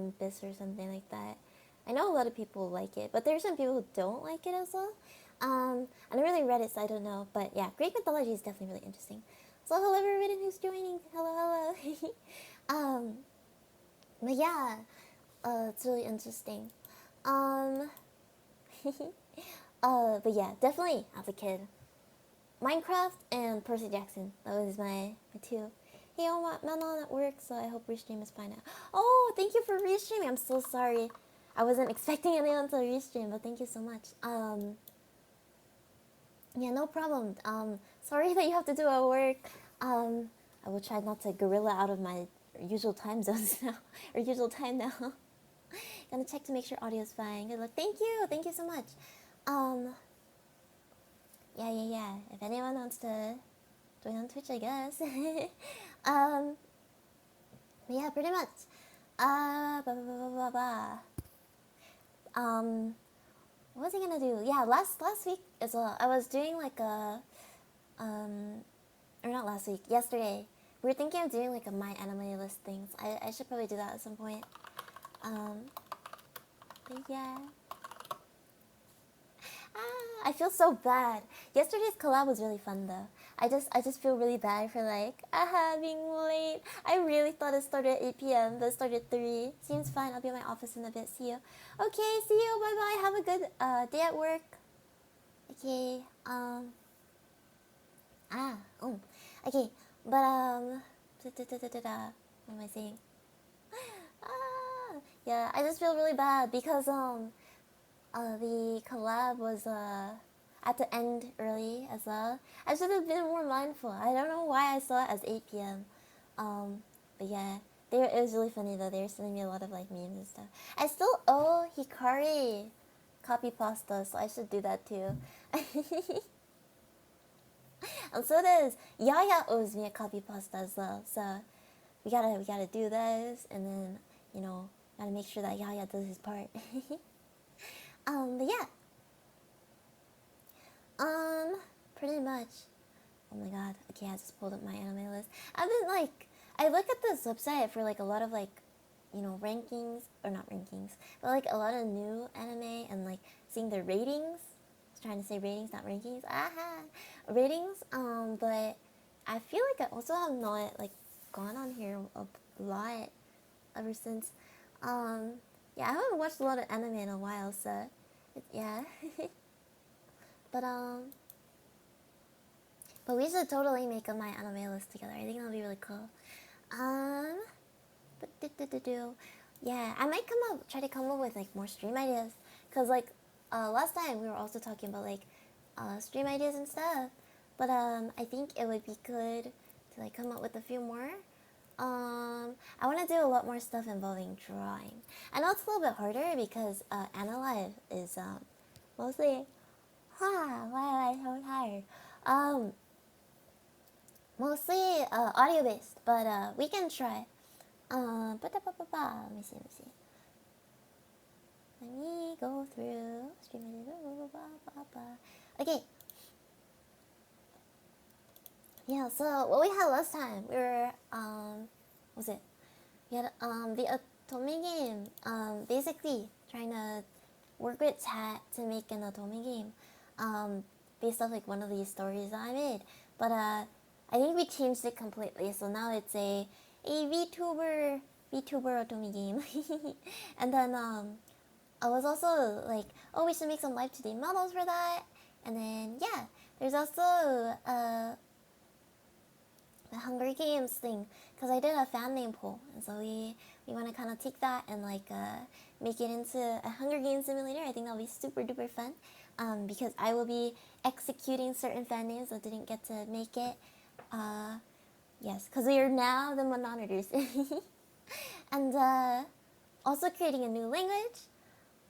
reading this or something like that. I know a lot of people like it, but there's some people who don't like it as well. I never really read it, so I don't know. But yeah, Greek mythology is definitely really interesting. So hello everyone who's joining. Hello, hello. But yeah, it's really interesting. Um, but yeah, definitely as a kid, Minecraft and Percy Jackson. That was my two. Hey, I'm Manon at work, so I hope restream is fine now. Oh, thank you for restreaming. I'm so sorry. I wasn't expecting anyone to restream, but thank you so much. Yeah, no problem. Sorry that you have to do at work. I will try not to Guerilla out of my usual time zones now, or usual time now. Gonna check to make sure audio is fine. Good luck. Thank you so much. Yeah. If anyone wants to join on Twitch, I guess. But yeah, pretty much. Blah, blah, blah, blah, blah. What was I gonna do? Yeah, last week as well. I was doing like a, or not last week, yesterday. We were thinking of doing like a my anime list things. I should probably do that at some point. But yeah. I feel so bad. Yesterday's collab was really fun though. I just feel really bad for like being late. I really thought it started at 8 p.m. but it started at 3. Seems fine. I'll be in my office in a bit. See you. Okay, see you. Bye bye. Have a good day at work. Okay. Okay. But what am I saying? Yeah, I just feel really bad because the collab was at the end early as well. I should have been more mindful. I don't know why I saw it as 8 p.m. But yeah, it was really funny though. They were sending me a lot of like memes and stuff. I still owe Hikari copy pasta, so I should do that too. And so does Yaya owes me a copy pasta as well. So we gotta do this, and then gotta make sure that Yaya does his part. But yeah. Pretty much. Oh my god. Okay, I just pulled up my anime list. I've been like, I look at this website for like a lot of like, rankings, or not rankings, but like a lot of new anime and like seeing their ratings. I was trying to say ratings, not rankings. Ratings. But I feel like I also have not like gone on here a lot ever since. Yeah, I haven't watched a lot of anime in a while, so yeah. But we should totally make a my anime list together. I think that'll be really cool. Yeah, I might try to come up with like more stream ideas, cause like last time we were also talking about like stream ideas and stuff. But I think it would be good to like come up with a few more. I want to do a lot more stuff involving drawing. I know it's a little bit harder because AniLive is mostly. Why am I so tired? Mostly audio based, but we can try. Let me see. Let me go through. Okay. Yeah. So what we had last time, we were what was it? We had the Otome game. Basically trying to work with chat to make an Otome game. Based off like one of these stories that I made, but I think we changed it completely, so now it's a VTuber Otome game. And then I was also like, oh, we should make some live today models for that. And then yeah, there's also the Hunger Games thing, because I did a fan name poll, and so we want to kind of take that and like make it into a Hunger Games simulator. I think that'll be super duper fun, because I will be executing certain fan names that didn't get to make it. Yes, because we are now the monitors. And also creating a new language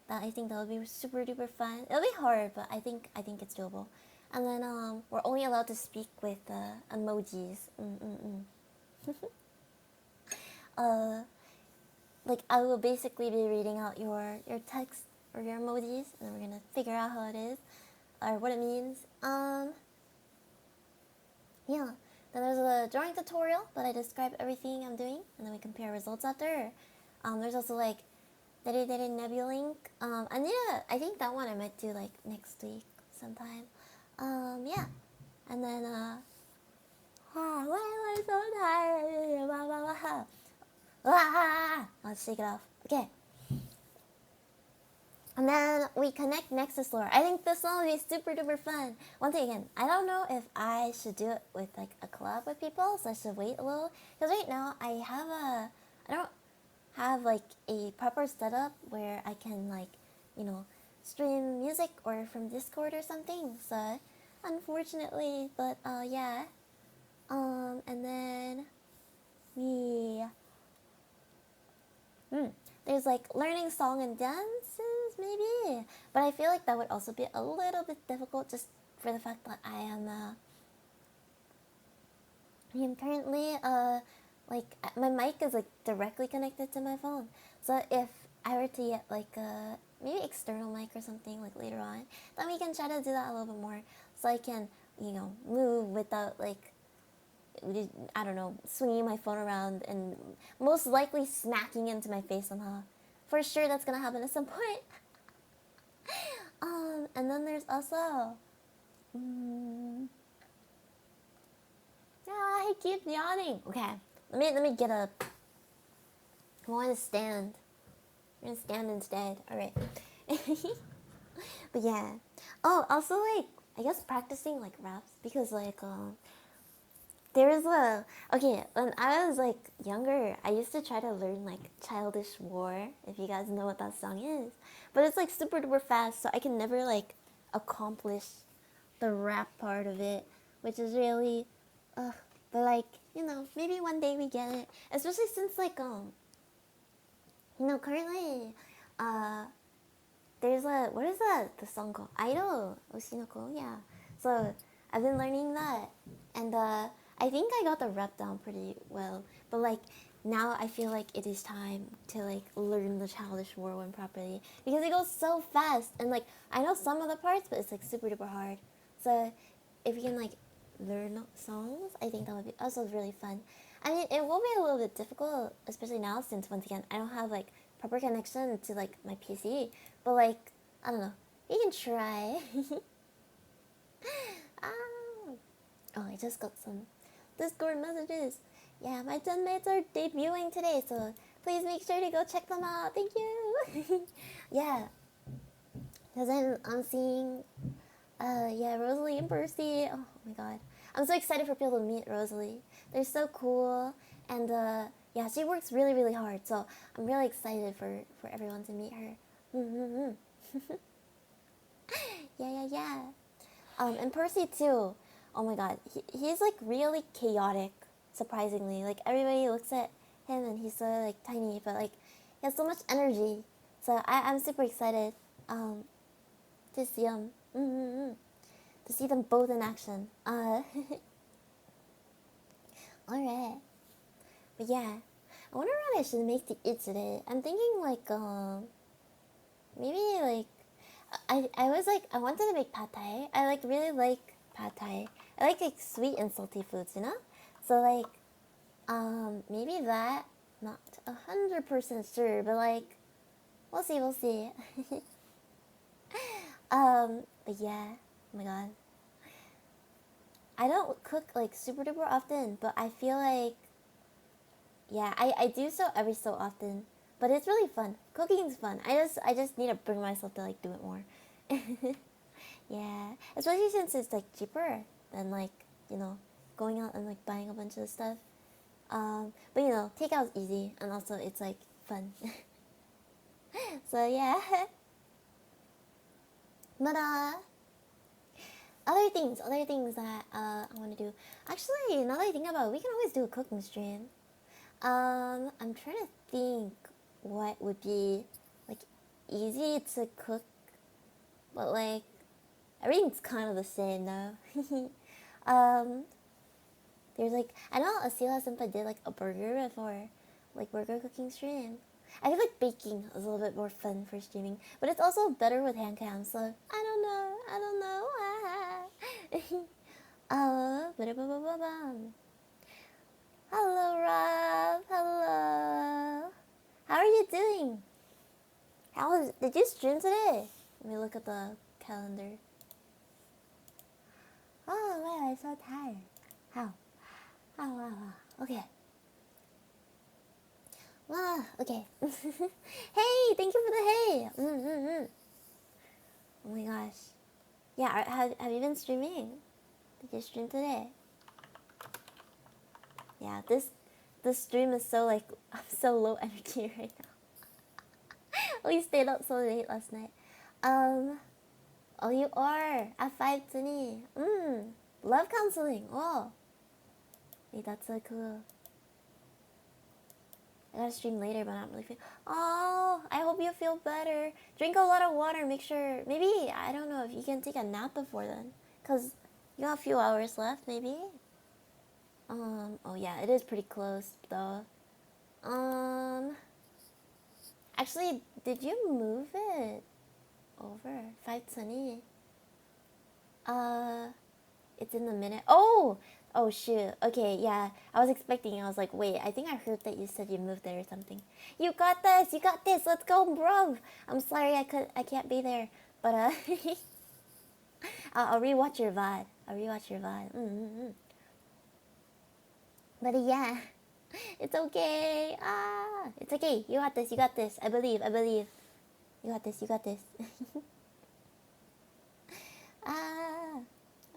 that I think that will be super duper fun. It'll be hard, but I think it's doable. And then we're only allowed to speak with emojis. Like I will basically be reading out your text or your emojis, and then we're gonna figure out how it is or what it means. Yeah. Then there's a drawing tutorial that I describe everything I'm doing, and then we compare results after. There's also like Dere Dere Nebulink. I think that one I might do like next week sometime. Yeah. And then why am I so tired? Let's shake it off. Okay. And then we connect Nexas lore. I think this one will be super duper fun. Once again, I don't know if I should do it with like a collab with people, so I should wait a little. Because right now I don't have like a proper setup where I can like, stream music or from Discord or something. So unfortunately, but yeah. And then we there's like learning song and dances maybe, but I feel like that would also be a little bit difficult just for the fact that I am currently like my mic is like directly connected to my phone, so if I were to get like a maybe external mic or something like later on, then we can try to do that a little bit more, so I can move without like, I don't know, swinging my phone around and most likely smacking into my face somehow. For sure that's gonna happen at some point. And then there's also he keeps yawning. Okay, let me get up. I want to stand. I'm gonna stand instead. Alright. But yeah. Oh, also like I guess practicing like raps, because like there's okay, when I was like younger, I used to try to learn like Childish War, if you guys know what that song is. But it's like super duper fast, so I can never like accomplish the rap part of it, which is really but like, maybe one day we get it. Especially since like currently there's what is that the song called? Idol Oshinoko, yeah. So I've been learning that, and I think I got the rep down pretty well. But like now I feel like it is time to like learn the Childish War one properly, because it goes so fast, and like I know some of the parts, but it's like super duper hard. So if you can like learn songs, I think that would be also really fun. I mean, it will be a little bit difficult, especially now since once again I don't have like proper connection to like my PC. But like, I don't know, you can try. Oh, I just got some Discord messages. Yeah, my 10 mates are debuting today, so please make sure to go check them out. Thank you. Yeah, because then I'm seeing, Rosalie and Percy. Oh my god, I'm so excited for people to meet Rosalie. They're so cool, and yeah, she works really really hard. So I'm really excited for everyone to meet her. Yeah. And Percy too. Oh my god, he's like really chaotic, surprisingly. Like everybody looks at him and he's so like tiny, but like he has so much energy. So I'm super excited to see to see them both in action. Alright. But yeah, I wonder what I should make to eat today. I'm thinking like maybe like I was like, I wanted to make pad thai. I like really like pad thai. I like sweet and salty foods, So like, maybe that. Not 100% sure, but like, we'll see. But yeah, oh my god. I don't cook like super duper often, but I feel like, yeah, I do so every so often. But it's really fun. Cooking's fun. I just need to bring myself to like do it more. Yeah, especially since it's like cheaper than like going out and like buying a bunch of stuff. But takeout's easy, and also it's like fun. So yeah. But other things that I want to do. Actually, now that I think about it, we can always do a cooking stream. I'm trying to think what would be like easy to cook, but like everything's kind of the same though. There's like, I know Asila Senpai did like a burger before, like burger cooking stream. I feel like baking is a little bit more fun for streaming, but it's also better with hand cam. So I don't know. Hello Rob. Hello. How are you doing? Did you stream today? Let me look at the calendar. Oh, wow, I'm so tired. How? Wow. Okay. Wow, okay. Hey, thank you for the hey. Oh my gosh. Yeah, have you been streaming? Did you stream today? Yeah, this stream is so like, I'm so low energy right now. We stayed up so late last night. Oh, you are at 5:20. Love counseling. Oh, wait, that's so cool. I gotta stream later, but I'm not really feeling. Oh, I hope you feel better. Drink a lot of water. Make sure. Maybe I don't know if you can take a nap before then, cause you got a few hours left, maybe. Oh yeah, it is pretty close though. Actually, did you move it over 5:20? It's in the minute. Oh shoot. Okay, yeah. I was expecting. I was like, wait. I think I heard that you said you moved there or something. You got this. You got this. Let's go, bro. I'm sorry. I can't be there. But I'll rewatch your VOD. But yeah, it's okay. It's okay. You got this. You got this. I believe. You got this.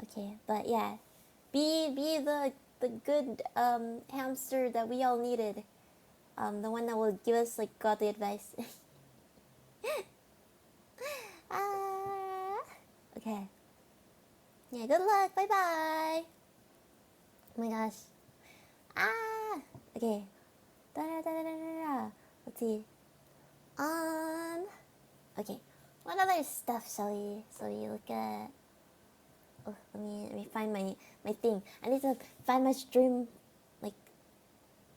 Okay. But yeah, be the good hamster that we all needed. The one that will give us like godly advice. Okay. Yeah. Good luck. Bye bye. Oh my gosh. Okay. Let's see. Okay. What other stuff shall we look at? Oh, let me find my thing. I need to find my stream like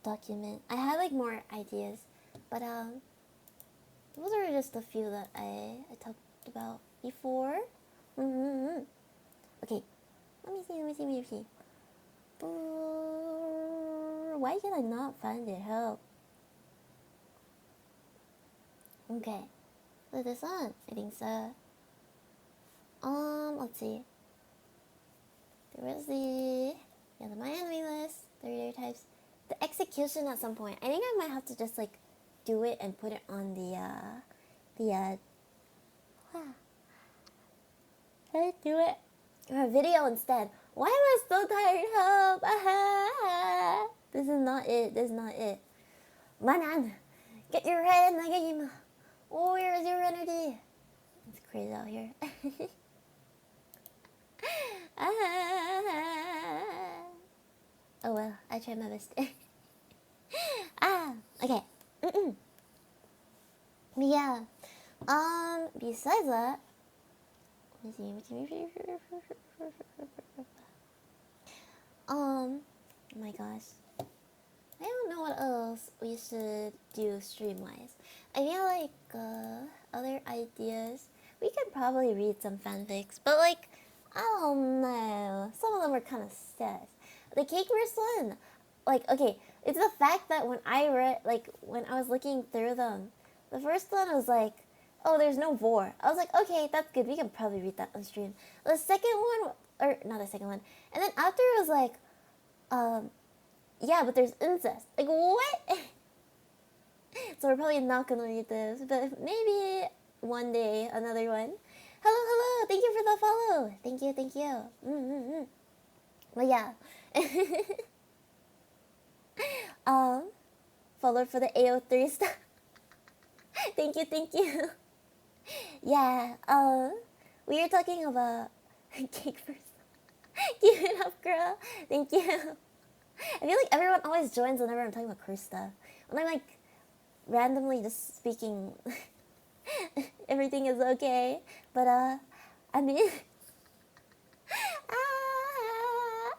document. I had like more ideas, but those are just a few that I talked about before. Okay. Let me see. Why can I not find it? Help. Okay. Is this on? I think so. Let's see. There was the my enemy list, the reader types, the execution at some point. I think I might have to just like do it and put it on let's do it. Or a video instead. Why am I so tired? Help! This is not it. Manon, get your head in the game. Oh, where's your energy? It's crazy out here. Oh well, I tried my best. Okay. Yeah. Besides that, let me see. Oh my gosh. I don't know what else we should do stream-wise. I feel like other ideas. We could probably read some fanfics, but like, I don't know. Some of them are kind of sad. The cake verse one, like, okay, it's the fact that when I read, like, when I was looking through them, the first one was like, oh, there's no vor. I was like, okay, that's good. We can probably read that on stream. The second one, or not the second one, and then after it was like, yeah, but there's incest. Like, what? So we're probably not gonna read this, but maybe one day, another one. Hello, thank you for the follow. Thank you. But yeah. Followed for the AO3 stuff. Thank you. Yeah, we were talking about cake first. Keep it up, girl. Thank you. I feel like everyone always joins whenever I'm talking about cruise stuff. When I'm like randomly just speaking, everything is okay. But I mean, oh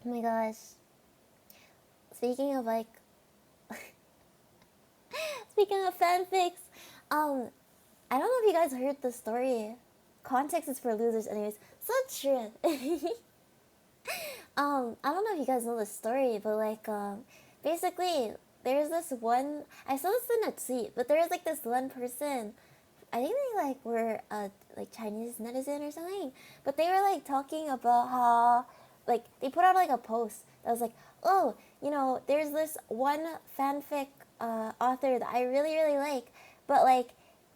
my gosh. Speaking of like, speaking of fanfics, I don't know if you guys heard the story. Context is for losers, anyways. So true. I don't know if you guys know the story, but like, basically, there's this one, I saw this in a tweet, but there was like this one person, I think they like were like Chinese netizen or something, but they were like talking about how like they put out like a post that was like, oh, you know, there's this one fanfic author that I really really like, but like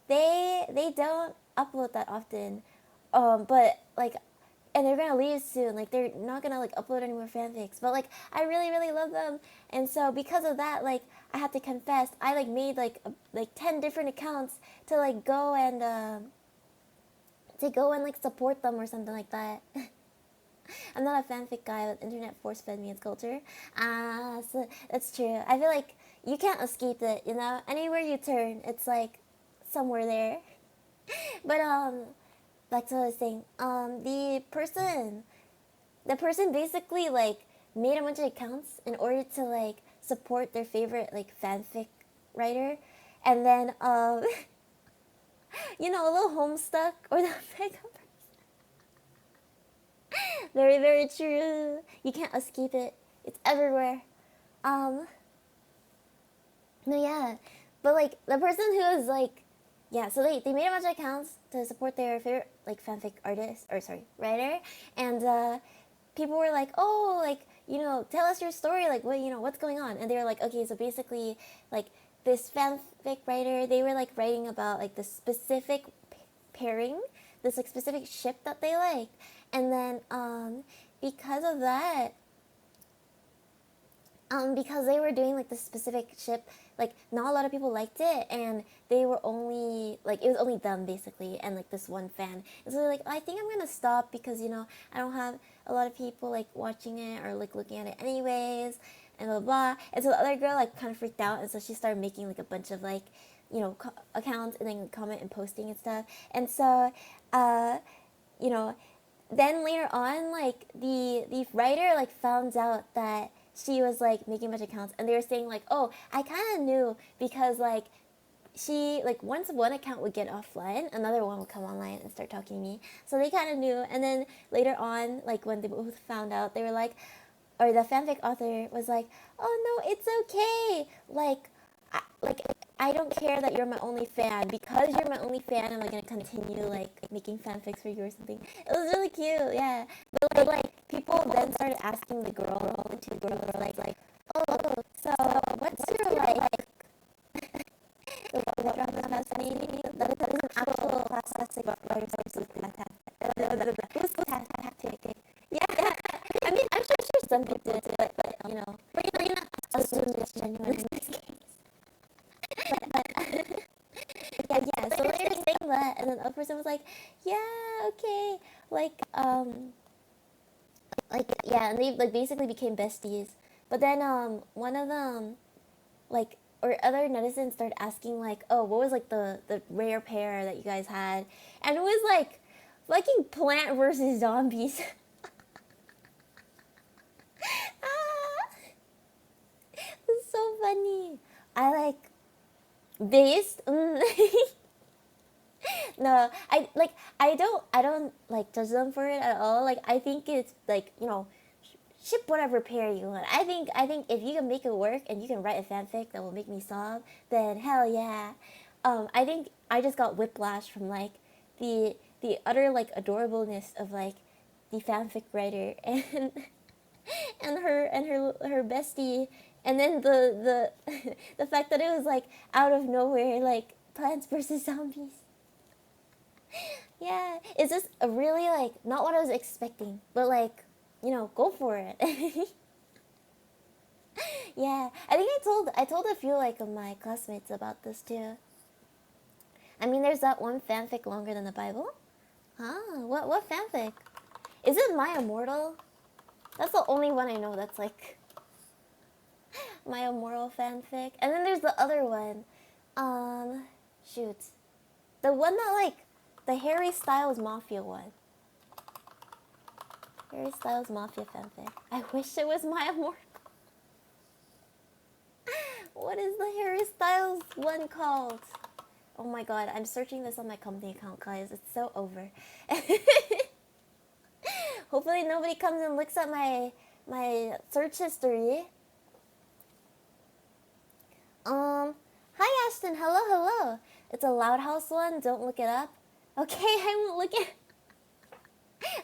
they don't upload that often, but like, and they're gonna leave soon. Like they're not gonna like upload any more fanfics. But like I really really love them, and so because of that, like I have to confess, I like made like 10 different accounts to like go and like support them or something like that. I'm not a fanfic guy, but internet force fed me its culture. So that's true. I feel like you can't escape it. You know, anywhere you turn, it's like somewhere there. But back to what I was saying. The person basically like made a bunch of accounts in order to like support their favorite like fanfic writer, and then you know, a little homestuck or the mega. Very very true. You can't escape it. It's everywhere. No, yeah, but like the person who was like, yeah, so they made a bunch of accounts to support their favorite like fanfic artist, or sorry, writer, and people were like, oh, like, you know, tell us your story, like what, you know, what's going on. And they were like, okay, so basically like this fanfic writer, they were like writing about like the specific pairing, this like specific ship that they like, and then because of that, because they were doing like this specific ship, like not a lot of people liked it, and they were only like, it was only them basically, and like this one fan. And so they're like, I think I'm gonna stop because, you know, I don't have a lot of people like watching it or like looking at it anyways, and blah blah. And so the other girl like kind of freaked out, and so she started making like a bunch of like, you know, accounts and then comment and posting and stuff. And so you know, then later on, like the writer like found out that she was like making a bunch of accounts, and they were saying like, oh, I kind of knew because like she, like, once one account would get offline, another one would come online and start talking to me. So they kind of knew. And then later on, like when they both found out, they were like, or the fanfic author was like, oh no, it's okay, like I don't care that you're my only fan. Because you're my only fan, I'm like gonna continue like making fanfics for you or something. It was really cute, yeah. But like people then started asking the girl, the two girls, like, oh, so what's your like what drama fascinating? That is an actual classic writer who's tactic. Yeah. I mean, I'm sure some people did it, but you know, we're gonna assume it's genuine in this case. But yeah, so they were saying that, and then the other person was like, yeah, okay, yeah, and they like basically became besties. But then one of them, like, or other netizens started asking like, oh, what was like the rare pair that you guys had? And it was like fucking Plant versus Zombies. It's so funny. I like based. No, I don't like judge them for it at all. Like I think it's like, you know, ship whatever pair you want. I think if you can make it work and you can write a fanfic that will make me sob, then hell yeah. I think I just got whiplash from like the utter like adorableness of like the fanfic writer and her bestie, and then the the fact that it was like out of nowhere, like Plants versus Zombies. Yeah, it's just a really like not what I was expecting, but like, you know, go for it. Yeah, I think I told a few like of my classmates about this too. I mean, there's that one fanfic longer than the Bible. Huh? What fanfic? Is it My Immortal? That's the only one I know that's like My Immortal fanfic. And then there's the other one. Shoot, the one that like the Harry Styles Mafia one. Harry Styles Mafia fanfic. I wish it was My Immortal. What is the Harry Styles one called? Oh my god, I'm searching this on my company account, guys. It's so over. Hopefully nobody comes and looks at my search history. Hi Ashton, hello, hello. It's a Loud House one, don't look it up. Okay, I won't look it.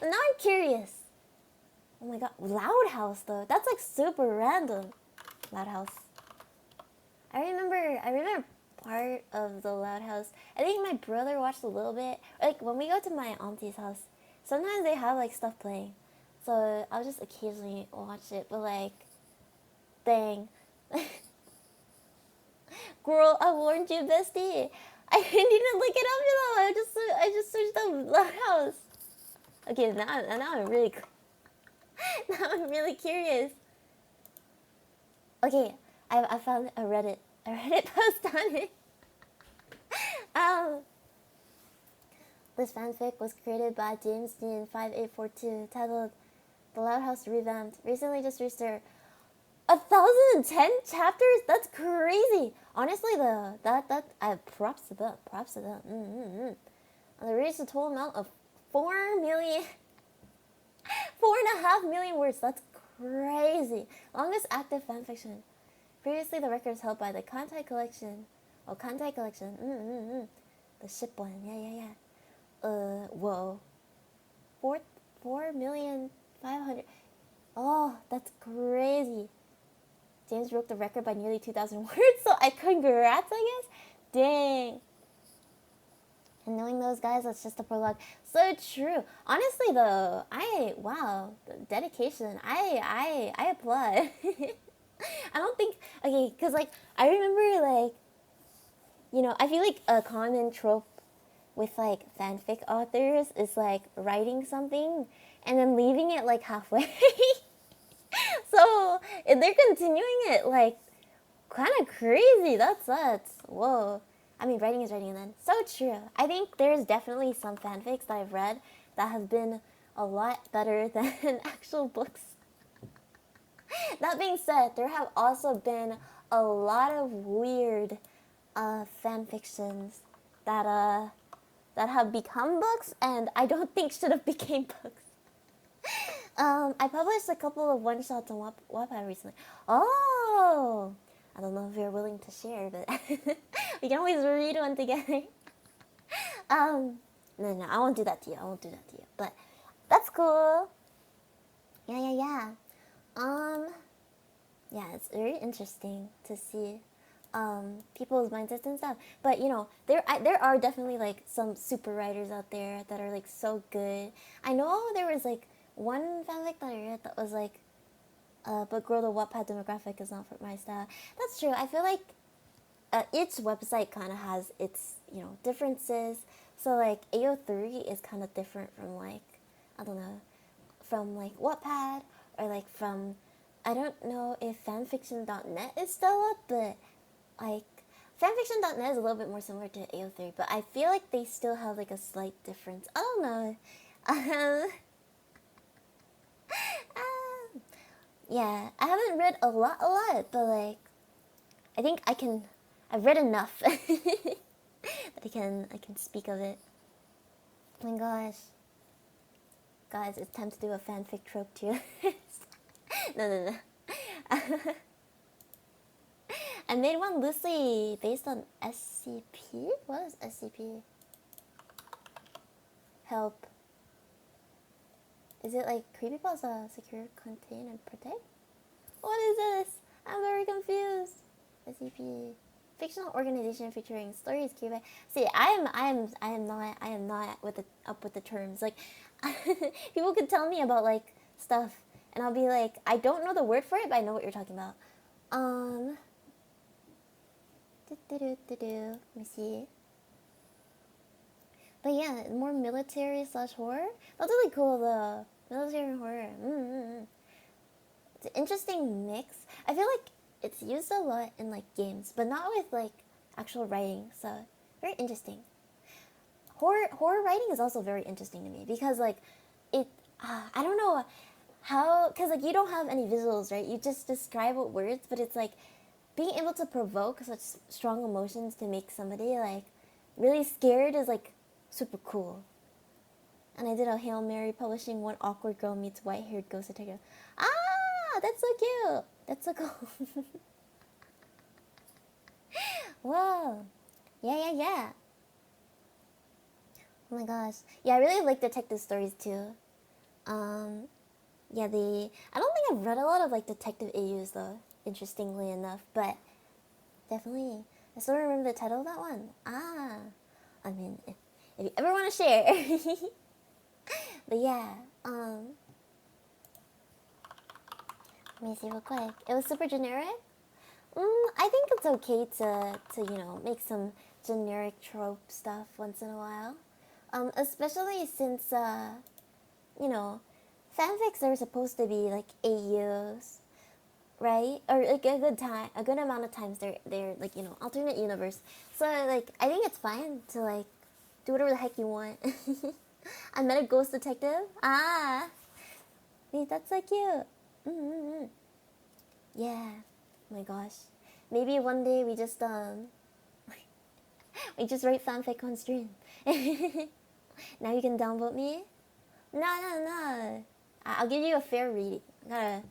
Now I'm curious. Oh my god, Loud House though. That's like super random. Loud House. I remember part of the Loud House. I think my brother watched a little bit. Like when we go to my auntie's house, sometimes they have like stuff playing. So I'll just occasionally watch it, but like, dang. Girl, I warned you, bestie. I didn't look it up, you know. I just searched up Loud House. Okay, now I'm really now I'm really curious. Okay, I found a Reddit post on it. Um, this fanfic was created by James Dean 5842, titled "The Loud House Revamped." Recently, just reached their 1,010 chapters. That's crazy. Honestly, props to them. Props to them. And they reached a total amount of 4.5 million words. That's crazy. Longest active fanfiction. Previously, the record is held by the Kantai Collection. Oh, Kantai Collection. The ship one. Yeah. Whoa. 4,500,000. Oh, that's crazy. James broke the record by nearly 2,000 words, so congrats, I guess. Dang. And knowing those guys, that's just a prologue. So true. Honestly, though, wow, the dedication. I applaud. I don't think, okay, because, like, I remember, like, you know, I feel like a common trope with, like, fanfic authors is, like, writing something and then leaving it, like, halfway. So, if they're continuing it, like, kind of crazy. That's whoa. I mean, writing is writing then. So true. I think there's definitely some fanfics that I've read that have been a lot better than actual books. That being said, there have also been a lot of weird fanfictions that have become books and I don't think should have became books. I published a couple of one-shots on Wattpad recently. Oh! I don't know if you're willing to share, but we can always read one together. No, I won't do that to you. But that's cool. Yeah. Yeah, it's very interesting to see people's mindsets and stuff. But you know, there are definitely like some super writers out there that are like so good. I know there was like one fanfic that I read that was like, but girl, the Wattpad demographic is not for my style. That's true. I feel like each website kind of has its, you know, differences. So like AO3 is kind of different from like, I don't know, from like Wattpad or like from, I don't know if fanfiction.net is still up, but like fanfiction.net is a little bit more similar to AO3, but I feel like they still have like a slight difference. I don't know. Yeah, I haven't read a lot, but like, I think I've read enough that I can speak of it. Oh my gosh. Guys, it's time to do a fanfic trope too. No. I made one loosely based on SCP? What is SCP? Help. Is it like creepypasta, secure, contain, and protect? What is this? I'm very confused. SCP. Fictional organization featuring stories created. See, I am not up with the terms. Like, people could tell me about like stuff, and I'll be like, I don't know the word for it, but I know what you're talking about. Let me see. But yeah, more military / horror. That's really cool though. Military and horror. It's an interesting mix. I feel like it's used a lot in like games, but not with like actual writing. So very interesting. Horror writing is also very interesting to me because like it. I don't know how, because like you don't have any visuals, right? You just describe with words, but it's like being able to provoke such strong emotions to make somebody like really scared is like super cool. And I did a Hail Mary publishing one awkward girl meets white-haired ghost detective. Ah, that's so cute. That's so cool. Whoa. Yeah. Oh my gosh. Yeah, I really like detective stories too. Yeah, I don't think I've read a lot of like detective AUs though, interestingly enough, but definitely. I still remember the title of that one. I mean, if you ever want to share. But yeah, let me see real quick. It was super generic. I think it's okay to make some generic trope stuff once in a while. Especially since you know, fanfics are supposed to be like AUs, right? Or like a good amount of times they're like alternate universe. So like I think it's fine to like do whatever the heck you want. I met a ghost detective. Wait, that's so cute. Mm-hmm. Yeah. Oh my gosh. Maybe one day we just we just write fanfic on stream. Now you can downvote me. No. I'll give you a fair reading. I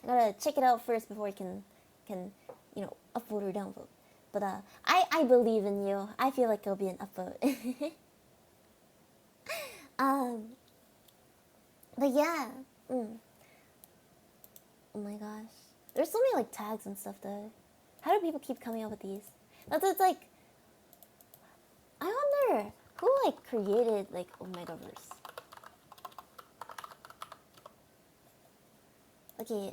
gotta check it out first before I can upvote or downvote. But I believe in you. I feel like it'll be an upvote. But yeah. Oh my gosh. There's so many like tags and stuff though. How do people keep coming up with these? It's like I wonder who like created like Omegaverse. Okay,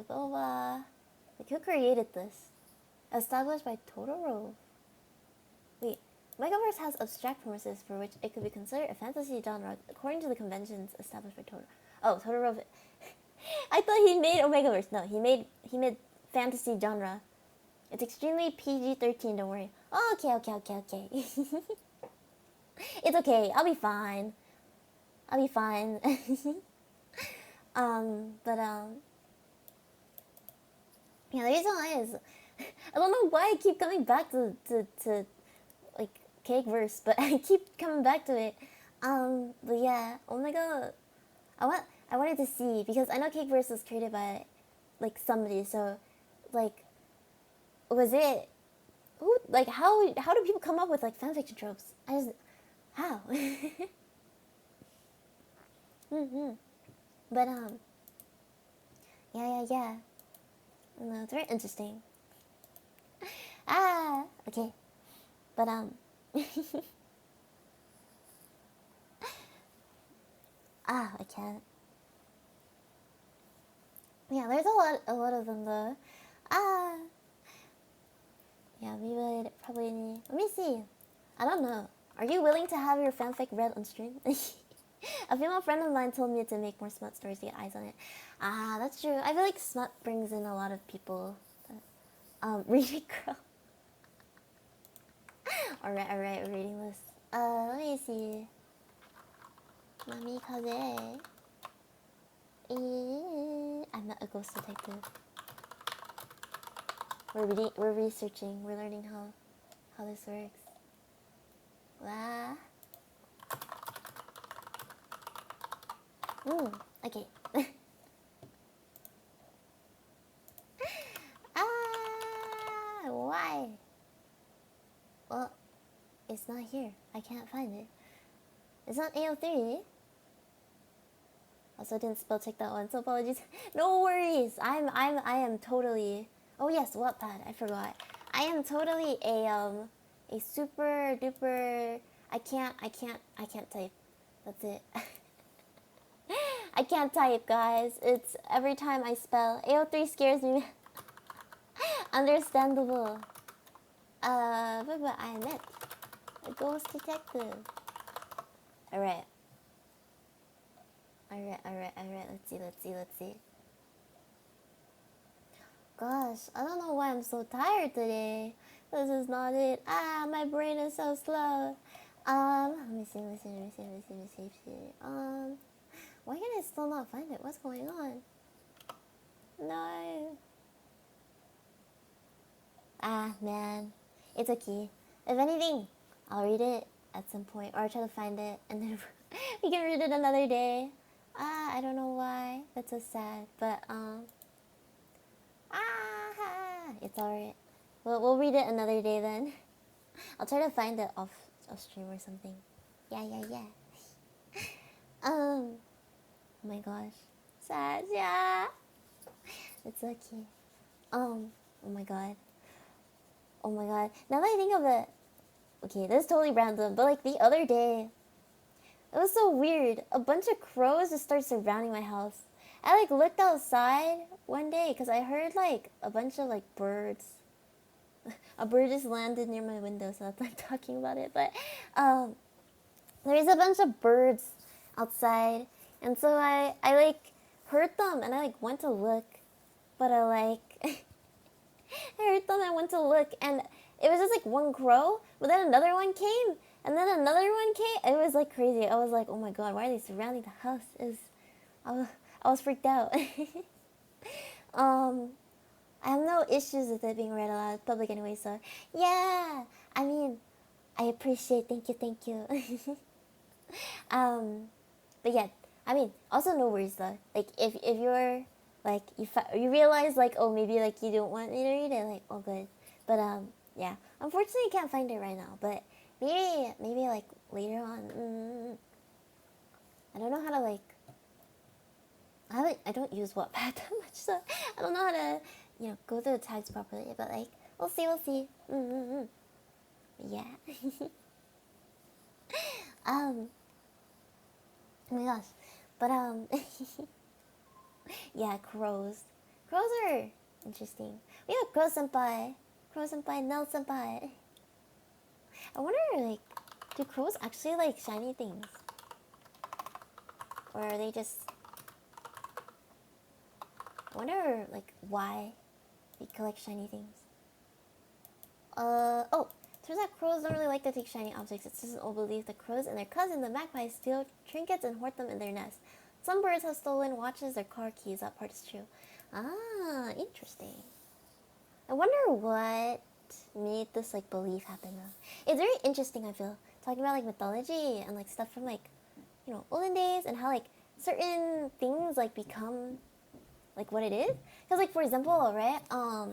blah blah blah. Like who created this? Established by Totoro. Wait, Omegaverse has abstract premises for which it could be considered a fantasy genre according to the conventions established by Totoro. Oh, Totoro. I thought he made Omegaverse. No, he made fantasy genre. It's extremely PG-13. Don't worry. Oh, okay. It's okay. I'll be fine. But yeah. The reason why is I don't know why I keep coming back to like Cake Verse, but I keep coming back to it. But yeah. Oh my god. I wanted to see because I know Cake Verse was created by like somebody. So like, was it? Who, like how do people come up with like fanfiction tropes? How? But yeah. No, it's very interesting. Okay. But I can't. Yeah, there's a lot of them though. Yeah, we would probably need. Let me see. I don't know. Are you willing to have your fanfic read on stream? A female friend of mine told me to make more smut stories to get eyes on it. That's true. I feel like smut brings in a lot of people. Reading girl. Alright, reading list. Let me see. Mami Kaze. I'm not a ghost detective. We're researching, we're learning how this works. Okay. Why? Well, it's not here. I can't find it. It's not AO3. Also, I didn't spell check that one, so apologies. No worries. I am totally. Oh yes, Wattpad. I forgot. I am totally a super duper. I can't type. That's it. I can't type, guys. It's every time I spell. AO3 scares me. Understandable. But I met a ghost detective. Alright. Let's see. Gosh, I don't know why I'm so tired today. This is not it. My brain is so slow. Let me see. Why can I still not find it? What's going on? No. Man. It's okay. If anything, I'll read it at some point, or I'll try to find it, and then we can read it another day. I don't know why. That's so sad, but It's alright. We'll read it another day then. I'll try to find it off stream or something. Yeah. Oh my gosh. Sad, yeah. It's so cute. Oh my god. Oh my god. Now that I think of it, okay, this is totally random, but like the other day, it was so weird. A bunch of crows just started surrounding my house. I like looked outside one day because I heard like a bunch of like birds. A bird just landed near my window, so that's like talking about it. But there's a bunch of birds outside, and so I like heard them, and I like went to look, but I like I heard them, and I went to look, and it was just like one crow, but then another one came, and then another one came. It was like crazy. I was like, oh my god, why are they surrounding the house? I was freaked out. I have no issues with it being read aloud. It's public anyway, so yeah. I mean, I appreciate. Thank you. But yeah, I mean, also no worries though. Like if you're like you realize like, oh, maybe like you don't want me to read it, like all good. But yeah, unfortunately I can't find it right now. But maybe like later on. I don't know how to like. I don't use Wattpad that much, so I don't know how to go through the tags properly. But like we'll see. Yeah. Oh my gosh, but yeah, crows. Crows are interesting. We have Crow Senpai, Nell Senpai. I wonder, like, do crows actually like shiny things, or are they just? I wonder, like, why we collect shiny things. Oh, turns out crows don't really like to take shiny objects. It's just an old belief that crows and their cousin, the magpies, steal trinkets and hoard them in their nest. Some birds have stolen watches or car keys. That part is true. Ah, interesting. I wonder what made this like belief happen though. It's very interesting, I feel, talking about like mythology and like stuff from like olden days, and how like certain things like become like what it is. Because like for example, right, how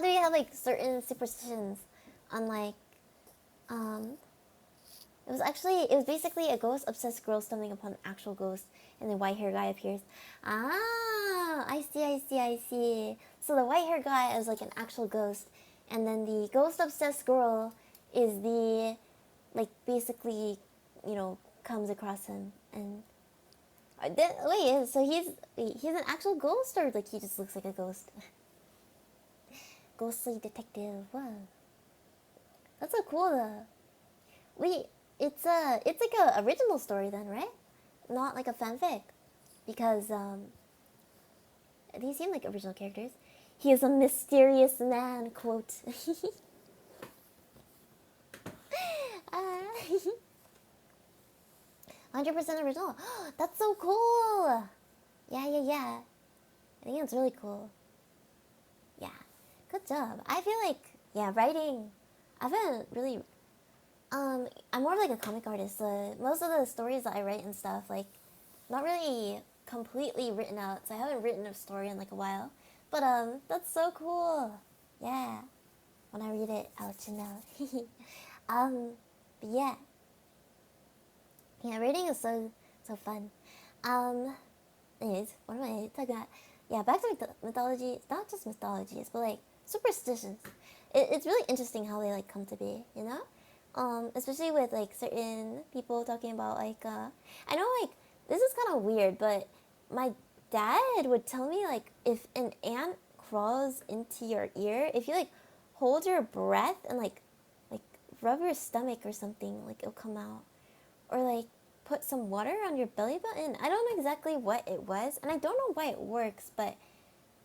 do we have like certain superstitions on like it was basically a ghost obsessed girl stumbling upon an actual ghost, and the white hair guy appears. Ah, I see. So the white hair guy is like an actual ghost, and then the ghost obsessed girl is the like basically comes across him, and wait, so he's an actual ghost, or like he just looks like a ghost? Ghostly detective. Wow, that's so cool though. Wait, it's like a original story then, right? Not like a fanfic, because these seem like original characters. He is a mysterious man. Quote. 100% original. That's so cool. Yeah. I think it's really cool. Yeah, good job. I feel like writing. I haven't really. I'm more of like a comic artist. Most of the stories that I write and stuff, like, not really completely written out. So I haven't written a story in like a while. But that's so cool. Yeah. When I read it, I'll let you know. But yeah. Yeah, reading is so fun. Anyways, what am I talking about? Yeah, back to mythology. It's not just mythologies, but like superstitions. It's really interesting how they like come to be, especially with like certain people talking about like I know like this is kind of weird, but my dad would tell me like if an ant crawls into your ear, if you like hold your breath and like rub your stomach or something, like it'll come out, or like put some water on your belly button. I don't know exactly what it was, and I don't know why it works, but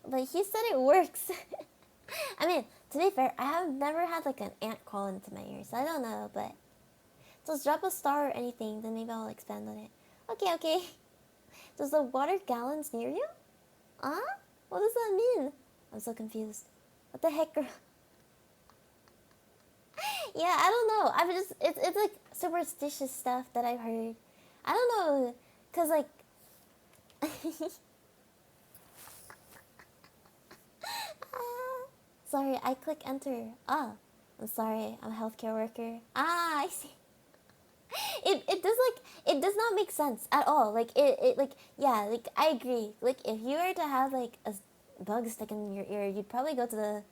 he said it works. I mean, to be fair, I have never had like an ant crawl into my ear, so I don't know, but just drop a star or anything, then maybe I'll expand on it. Okay. Does the water gallons near you? Huh? What does that mean? I'm so confused. What the heck, girl? Yeah, I don't know. It's like superstitious stuff that I've heard. I don't know, cause like sorry, I click enter. Oh, I'm sorry, I'm a healthcare worker. Ah, I see. It does not make sense at all. It like yeah, like I agree. Like if you were to have like a bug stuck in your ear, you'd probably go to the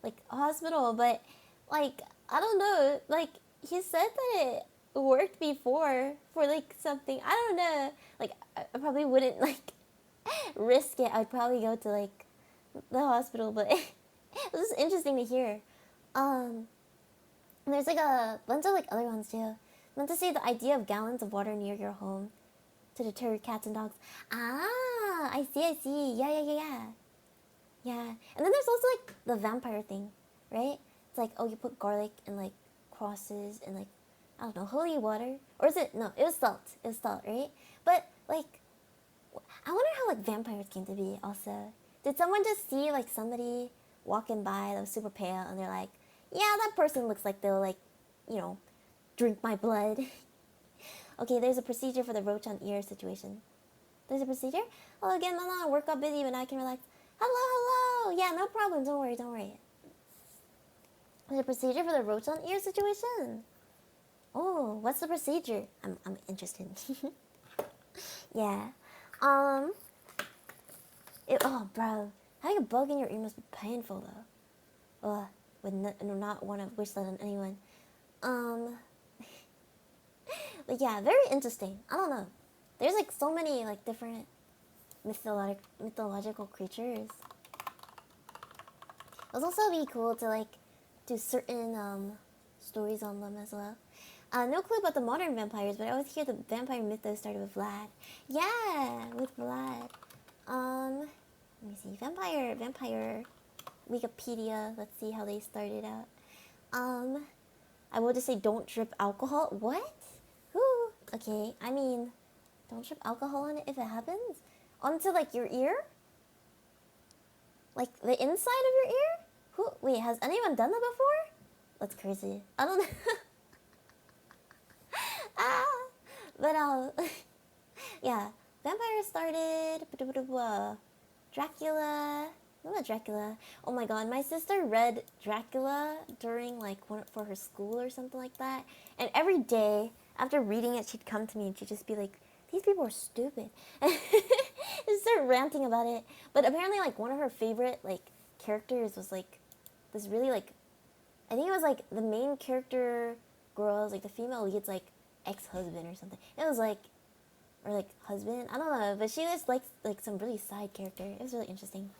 like hospital. But like I don't know. Like he said that it worked before for like something. I don't know. Like I probably wouldn't like risk it. I'd probably go to like the hospital. But this is interesting to hear. And there's like a bunch of like other ones too. I meant to say the idea of gallons of water near your home to deter cats and dogs. Ah, I see, I see. Yeah, yeah, yeah, yeah. Yeah. And then there's also like the vampire thing, right? It's like, oh, you put garlic and like crosses and like, I don't know, holy water? Or is it, no, it was salt. It was salt, right? But like, I wonder how like vampires came to be also. Did someone just see like somebody walking by that was super pale and they're like, yeah, that person looks like they'll like, you know, drink my blood. Okay, there's a procedure for the roach on ear situation. There's a procedure? Oh, again, Manon, work got busy, but now I can relax. Hello, hello. Yeah, no problem. Don't worry, don't worry. There's a procedure for the roach on ear situation. Oh, what's the procedure? I'm interested. Yeah. Oh, bro, having a bug in your ear must be painful though. Ugh, would not want to wish that on anyone. But yeah, very interesting. I don't know. There's like so many like different mythological creatures. It would also be cool to like do certain stories on them as well. No clue about the modern vampires, but I always hear the vampire mythos started with Vlad. Yeah, with Vlad. Let me see. Vampire Wikipedia. Let's see how they started out. I will just say don't drip alcohol. What? Who? Okay, I mean, don't drip alcohol on it if it happens. Onto like your ear? Like the inside of your ear? Who? Wait, has anyone done that before? That's crazy. I don't know. But yeah, vampires started. Dracula. What about Dracula? Oh my god, my sister read Dracula during like for her school or something like that. And every day after reading it, she'd come to me and she'd just be like, "These people are stupid," and just start ranting about it. But apparently, like one of her favorite like characters was like this really like, I think it was like the main character girl's like the female lead's like ex-husband or something. It was like, or like husband, I don't know, but she was like some really side character. It was really interesting.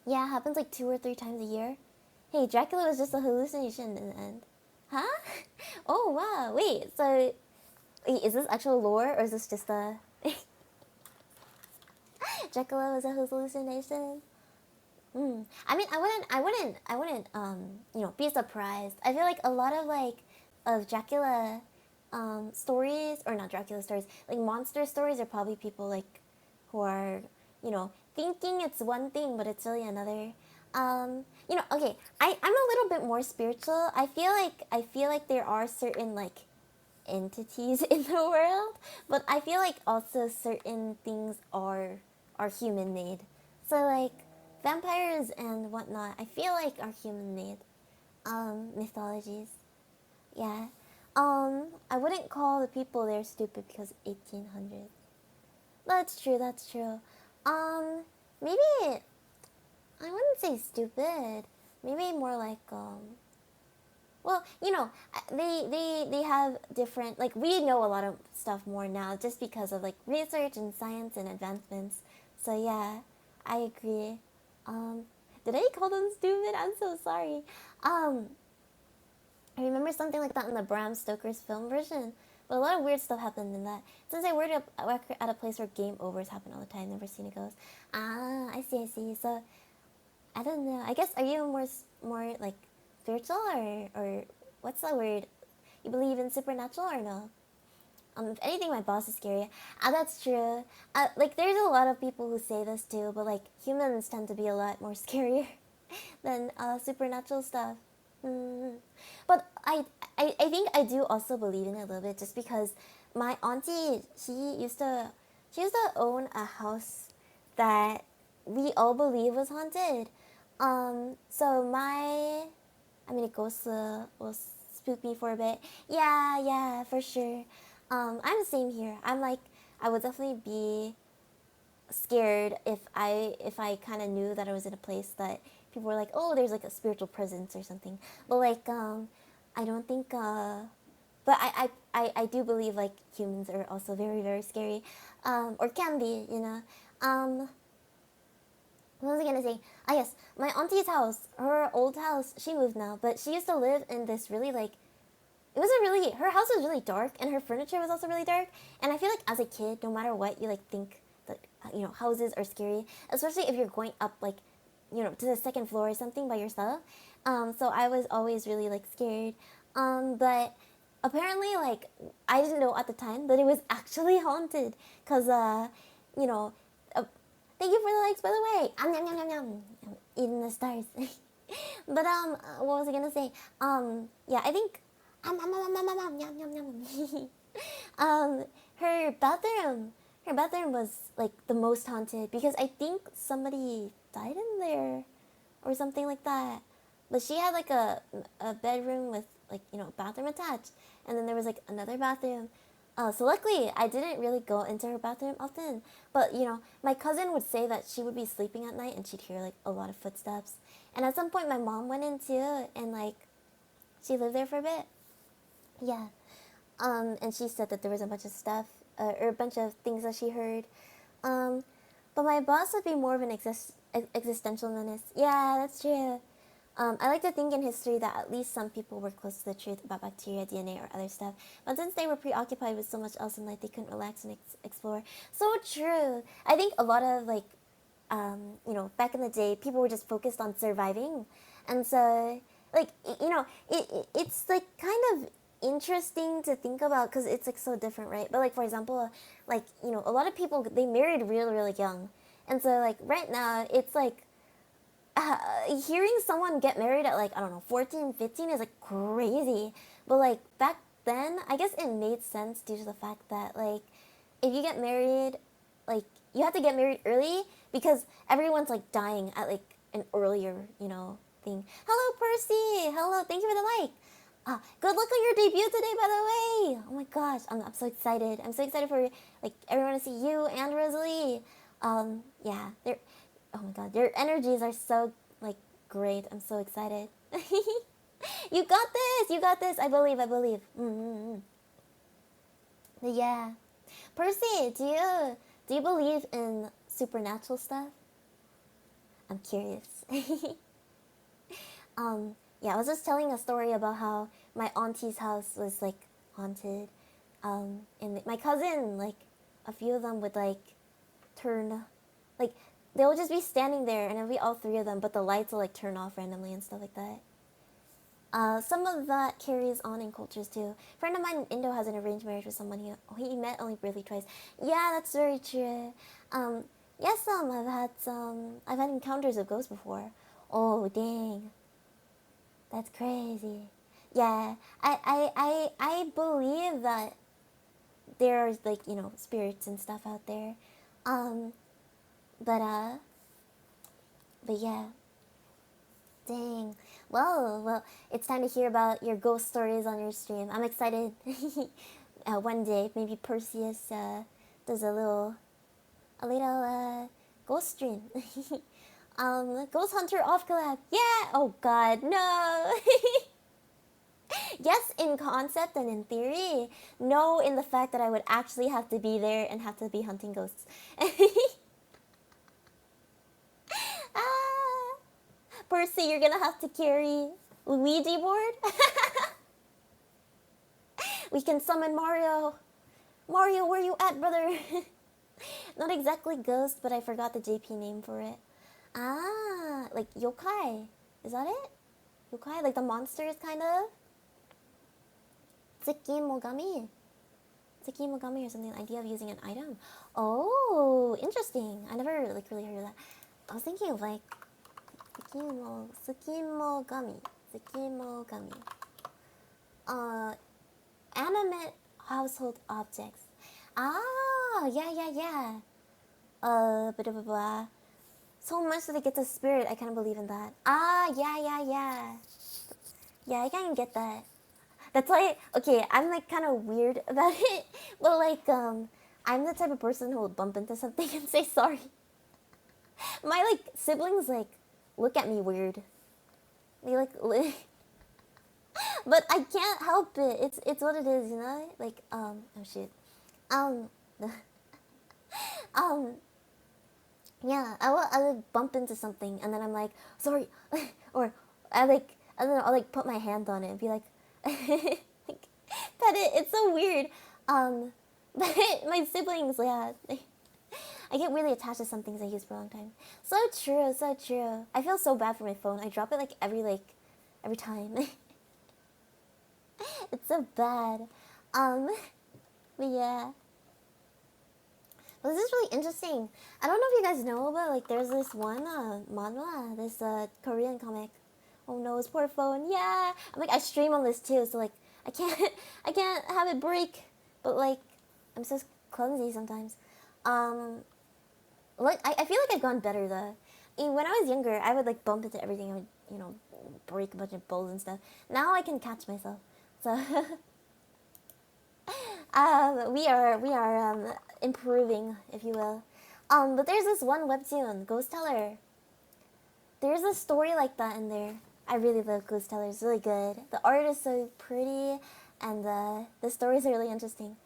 Yeah, it happens like 2 or 3 times a year. Hey, Dracula was just a hallucination in the end. Huh? Oh wow, wait, so wait, is this actual lore or is this just a Dracula was a hallucination? I mean, I wouldn't, you know, be surprised. I feel like a lot of like, of Dracula, stories, or not Dracula stories, like monster stories are probably people like, who are, you know, thinking it's one thing, but it's really another. You know, okay, I'm a little bit more spiritual. I feel like there are certain like entities in the world, but I feel like also certain things are human made. So like vampires and whatnot, I feel like are human made mythologies. Yeah. I wouldn't call the people there stupid because 1800. That's true, that's true. Maybe I wouldn't say stupid. Maybe more like well, you know, they have different, like, we know a lot of stuff more now just because of like research and science and advancements. So yeah, I agree. Did I call them stupid? I'm so sorry. I remember something like that in the Bram Stoker's film version, but a lot of weird stuff happened in that. Since I work at a place where game overs happen all the time, never seen it goes. Ah, I see, I see. So I don't know. I guess, are you more like spiritual or what's the word? You believe in supernatural or no? If anything, my boss is scary. Ah, that's true. Like, there's a lot of people who say this too, but like humans tend to be a lot more scarier than supernatural stuff. But I think I do also believe in it a little bit, just because my auntie, she used to own a house that we all believe was haunted. So ghosts will spook me for a bit. Yeah, for sure. I'm the same here. I'm like, I would definitely be scared if I kind of knew that I was in a place that people were like, oh, there's like a spiritual presence or something. But like, I don't think. But I do believe like humans are also very very scary, or can be, you know. What was I gonna say? Ah yes, my auntie's house, her old house. She moved now, but she used to live in this really like it was a really her house was really dark and her furniture was also really dark, and I feel like as a kid no matter what you like think that houses are scary, especially if you're going up like to the second floor or something by yourself. So I was always really like scared, but apparently like I didn't know at the time that it was actually haunted because you know uh, thank you for the likes by the way. Yum, yum, yum, yum. I'm eating the stars. But what was I gonna say? Yeah, I think yum, yum, yum. um, her bathroom was like the most haunted because I think somebody died in there or something like that. But she had like a bedroom with like bathroom attached, and then there was like another bathroom. So luckily I didn't really go into her bathroom often. But my cousin would say that she would be sleeping at night and she'd hear like a lot of footsteps. And at some point my mom went in too, and like she lived there for a bit. Yeah. And she said that there was a bunch of stuff, or a bunch of things that she heard. Um, but my boss would be more of an existential menace. Yeah, that's true. I like to think in history that at least some people were close to the truth about bacteria, DNA, or other stuff. But since they were preoccupied with so much else in life, they couldn't relax and explore. So true. I think a lot of like, back in the day, people were just focused on surviving, and so like it's like kind of interesting to think about because it's like so different, right? But like for example, like a lot of people they married really young, and so like right now it's like hearing someone get married at like I don't know 14, 15 is like crazy, but like back then I guess it made sense due to the fact that like if you get married, like you have to get married early because everyone's like dying at like an earlier thing. Hello Percy, hello, thank you for the like. Good luck on your debut today, by the way. Oh my gosh, I'm so excited. I'm so excited for like everyone to see you and Rosalie. Yeah, they're oh my god, your energies are so like great. I'm so excited. You got this. You got this. I believe. I believe. But yeah, Percy, do you believe in supernatural stuff? I'm curious. Yeah, I was just telling a story about how my auntie's house was like haunted. And my cousin, like a few of them would like turn, like they'll just be standing there and it'll be all three of them, but the lights will like turn off randomly and stuff like that. Some of that carries on in cultures too. A friend of mine in Indo has an arranged marriage with someone he met only briefly twice. Yeah, that's very true. Yes, I've had encounters with ghosts before. Oh dang, that's crazy. Yeah, I believe that there's like spirits and stuff out there, um, but yeah, dang. Well, it's time to hear about your ghost stories on your stream. I'm excited. One day, maybe Perseus does a little ghost stream. Ghost Hunter off collab. Yeah. Oh God, no. Yes, in concept and in theory. No, in the fact that I would actually have to be there and have to be hunting ghosts. Ah, Percy, you're gonna have to carry Ouija board. We can summon Mario. Mario, where you at, brother? Not exactly ghost, but I forgot the JP name for it. Ah, like yokai. Is that it? Yokai, like the monsters, kind of. Tsukimogami. Tsukimogami or something. The idea of using an item. Oh, interesting. I never like really heard of that. I was thinking of like Tsukimogami. Tsukimogami. Animate household objects. Ah, yeah. Blah, blah, blah. so much that it gets a spirit. I kind of believe in that. Ah, yeah. Yeah, I kind of get that. That's why, okay, I'm like kind of weird about it, but like, I'm the type of person who will bump into something and say sorry. My like siblings like look at me weird. They like, but I can't help it. It's what it is, you know. Like, oh shit, um, um, yeah, I would bump into something and then I'm like sorry, or and then I'll like put my hand on it and be like, like pet it. It's so weird. But my siblings, yeah, I get really attached to some things I use for a long time. So true, so true. I feel so bad for my phone. I drop it like every time. It's so bad. But yeah. Well, this is really interesting. I don't know if you guys know, but like there's this one manhwa, this Korean comic. Oh no, his poor phone. Yeah, I'm like I stream on this too, so like I can't I can't have it break. But like I'm so clumsy sometimes. Like I feel like I've gone better though. When I was younger, I would like bump into everything. I would break a bunch of bowls and stuff. Now I can catch myself. So we are improving, if you will. But there's this one webtoon, Ghost Teller. There's a story like that in there. I really love Ghost Teller. It's really good. The art is so pretty, and the stories are really interesting.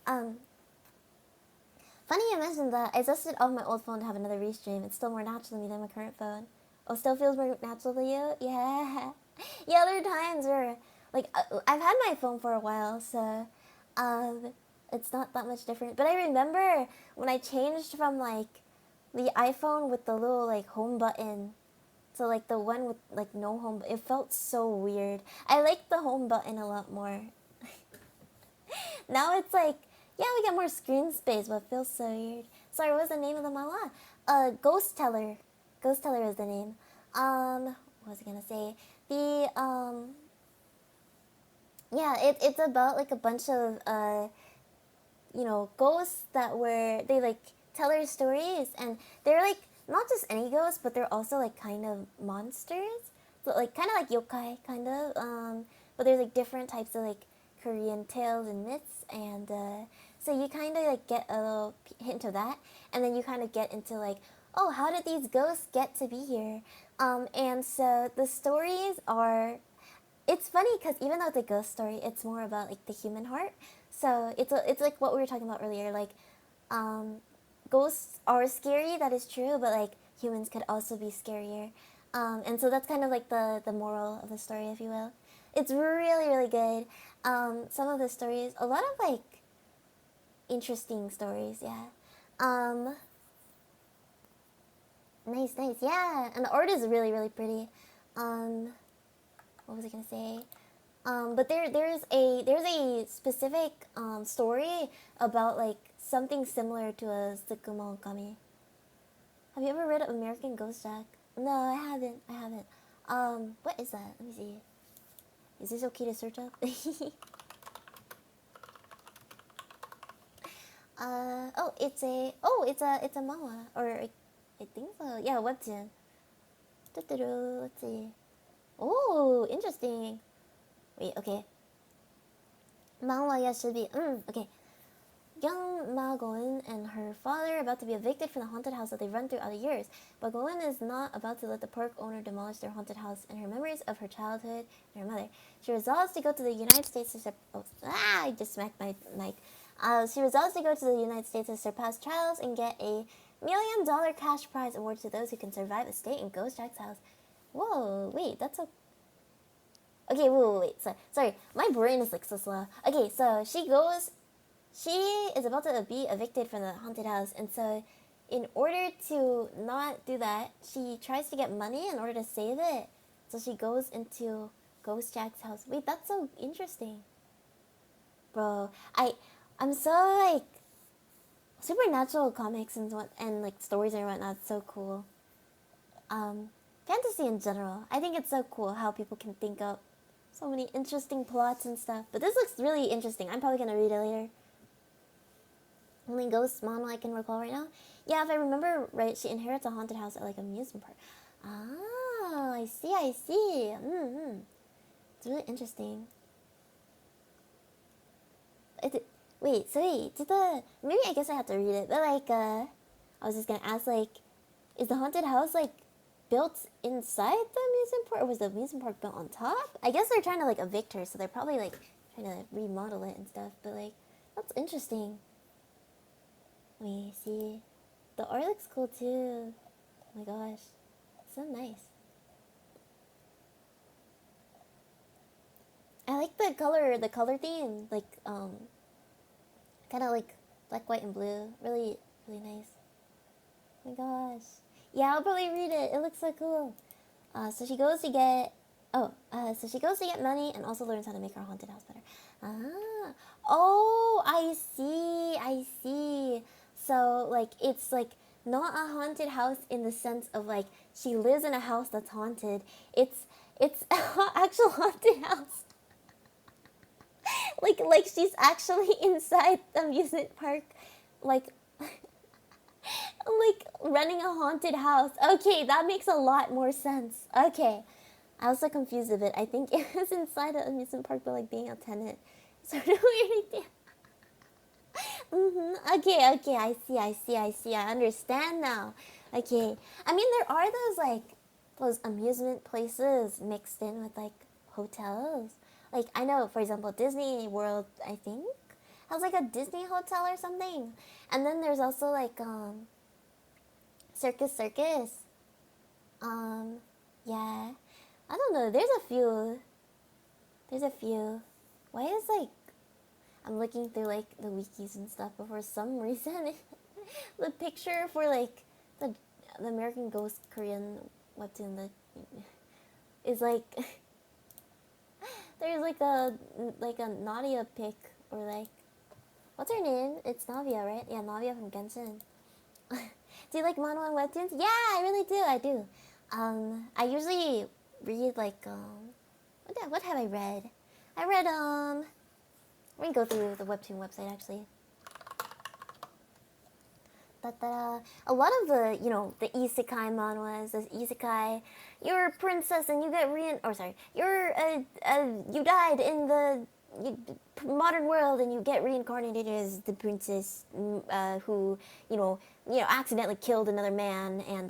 Funny you mentioned that. I dusted off my old phone to have another restream. It's still more natural to me than my current phone. Oh, still feels more natural to you? Yeah. Yeah, there are times where, like, I've had my phone for a while, so, it's not that much different. But I remember when I changed from, like, the iPhone with the little, like, home button to, like, the one with, like, no home, it felt so weird. I like the home button a lot more. Now it's like, yeah, we get more screen space, but it feels so weird. Sorry, what was the name of the manhwa? Ghost Teller. Ghost Teller is the name. What was I gonna say? Yeah, it's about like a bunch of, ghosts they like tell their stories, and they're like not just any ghosts, but they're also like kind of monsters. So like kind of like yokai, kind of. But there's like different types of like Korean tales and myths, and so you kind of like get a little hint of that, and then you kind of get into like, oh, how did these ghosts get to be here? And so the stories are, it's funny because even though it's a ghost story, it's more about like the human heart. So it's like what we were talking about earlier, like ghosts are scary, that is true, but like humans could also be scarier. And so that's kind of like the moral of the story, if you will. It's really, really good. Some of the stories, a lot of like interesting stories, yeah. Nice, yeah. And the art is really, really pretty. What was I gonna say? But there's a specific story about like something similar to a Tsukumo Kami. Have you ever read American Ghost Jack? No, I haven't. What is that? Let me see. Is this okay to search up? It's a manhwa, or I think so. Yeah, webtoon. Let's see. Oh, interesting. Wait, okay. Manhwa, yeah, should be. Okay. Young Ma Goen and her father are about to be evicted from the haunted house that they've run through all the years. But Goen is not about to let the park owner demolish their haunted house and her memories of her childhood and her mother. She resolves to go to the United States to I just smacked my mic. She resolves to go to the United States to surpass trials and get a $1 million cash prize awarded to those who can survive a stay in Ghost Jack's house. Whoa, wait, that's a... Okay, wait. Sorry, my brain is like so slow. Okay, so she is about to be evicted from the haunted house, and so in order to not do that, she tries to get money in order to save it. So she goes into Ghost Jack's house. Wait, that's so interesting. Bro, I'm so like supernatural comics and like stories and whatnot, so cool. Fantasy in general, I think it's so cool how people can think up so many interesting plots and stuff. But this looks really interesting. I'm probably gonna read it later. Only ghost Mono I can recall right now. Yeah, if I remember right, she inherits a haunted house at like an amusement park. Ah, I see, I see. It's really interesting. Wait, so wait, maybe I guess I have to read it, but like, I was just gonna ask, like, is the haunted house, like, built inside the amusement park, or was the amusement park built on top? I guess they're trying to, like, evict her, so they're probably, like, trying to remodel it and stuff, but, like, that's interesting. Let me see. The art looks cool, too. Oh my gosh. So nice. I like the color theme, like, kind of like black, white, and blue. Really, really nice. Oh my gosh. Yeah, I'll probably read it. It looks so cool. So she goes to get... so she goes to get money and also learns how to make her haunted house better. Ah. Oh, I see. I see. So, like, it's, like, not a haunted house in the sense of, like, she lives in a house that's haunted. It's an actual haunted house. like she's actually inside the amusement park, like running a haunted house. Okay, that makes a lot more sense. Okay, I was so confused a bit. I think it was inside an amusement park, but like being a tenant, sort of weird idea. Okay, I see. I understand now. Okay, I mean there are those amusement places mixed in with like hotels. Like I know, for example, Disney World, I think, has like a Disney hotel or something. And then there's also like Circus Circus. Yeah. I don't know. There's a few. Why is like I'm looking through like the wikis and stuff, but for some reason the picture for like the American Ghost Korean webtoon is like there's like a Nadia pic, or like what's her name? It's Navia, right? Yeah, Navia from Genshin. Do you like manga and webtoons? Yeah, I really do. I do. I usually read like what have I read? I read let me go through the webtoon website actually. A lot of the, the isekai manhwas, this isekai, you're a princess and you get you died in the modern world and you get reincarnated as the princess who, accidentally killed another man, and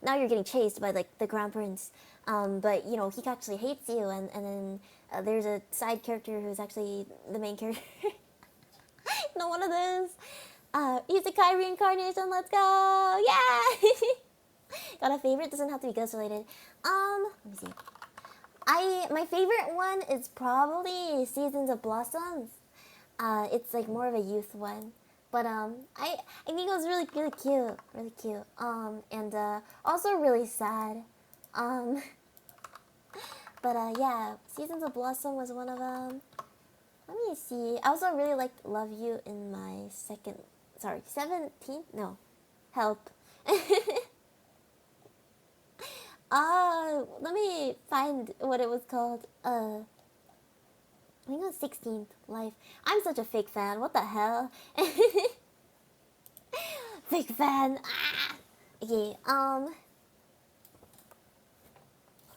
now you're getting chased by like the crown prince, but he actually hates you, and then there's a side character who's actually the main character. One of those. Isekai reincarnation, let's go! Yeah! Got a favorite? Doesn't have to be ghost related. Let me see. My favorite one is probably Seasons of Blossoms. It's like more of a youth one. But I think it was really, really cute. Really cute. And also really sad. But yeah, Seasons of Blossom was one of them. Let me see. I also really liked Love You in my 17th? No. Help. Let me find what it was called. I think it was 16th Life. I'm such a fake fan. What the hell? Fake fan. Ah! Okay,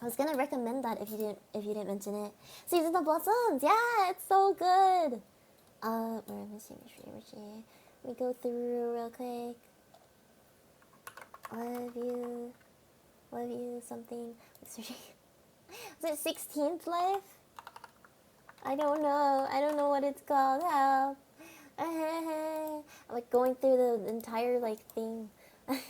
I was gonna recommend that if you didn't mention it. Seasons of Blossoms. Yeah, it's so good. Where is she? Let me go through real quick. Love you, something. Was it 16th Life? I don't know what it's called. Help. I'm like going through the entire like thing. That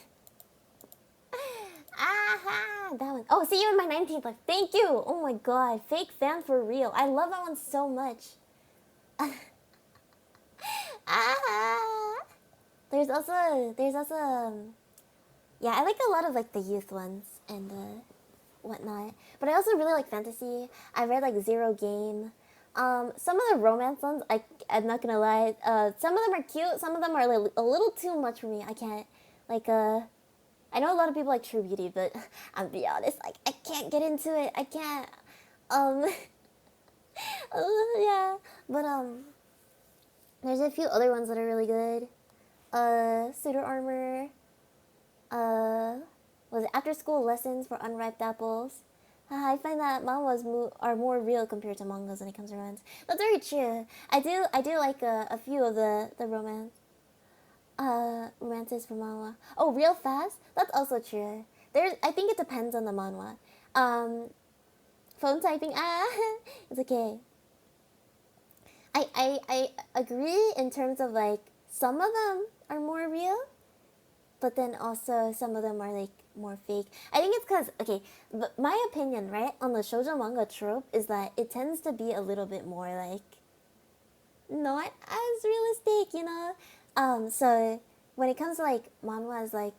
one. Oh, see you in my 19th Life. Thank you. Oh my god, fake fan for real. I love that one so much. There's also yeah, I like a lot of like the youth ones and whatnot, but I also really like fantasy. I read like Zero Game. Some of the romance ones, I'm not gonna lie, some of them are cute, some of them are like a little too much for me. I can't, like, I know a lot of people like True Beauty, but I'll be honest, like, I can't get into it. I can't, yeah, but there's a few other ones that are really good. Suitor armor. Was it after school lessons for unripe apples? I find that manhwas are more real compared to mangas when it comes to romance. That's very true. I do like a few of the romances from manhwa. Oh, real fast? That's also true. I think it depends on the manhwa. Um, phone typing, it's okay. I agree in terms of like some of them are more real, but then also some of them are like more fake. I think it's because okay, my opinion right on the shoujo manga trope is that it tends to be a little bit more like not as realistic, you know. So when it comes to like manhwas, like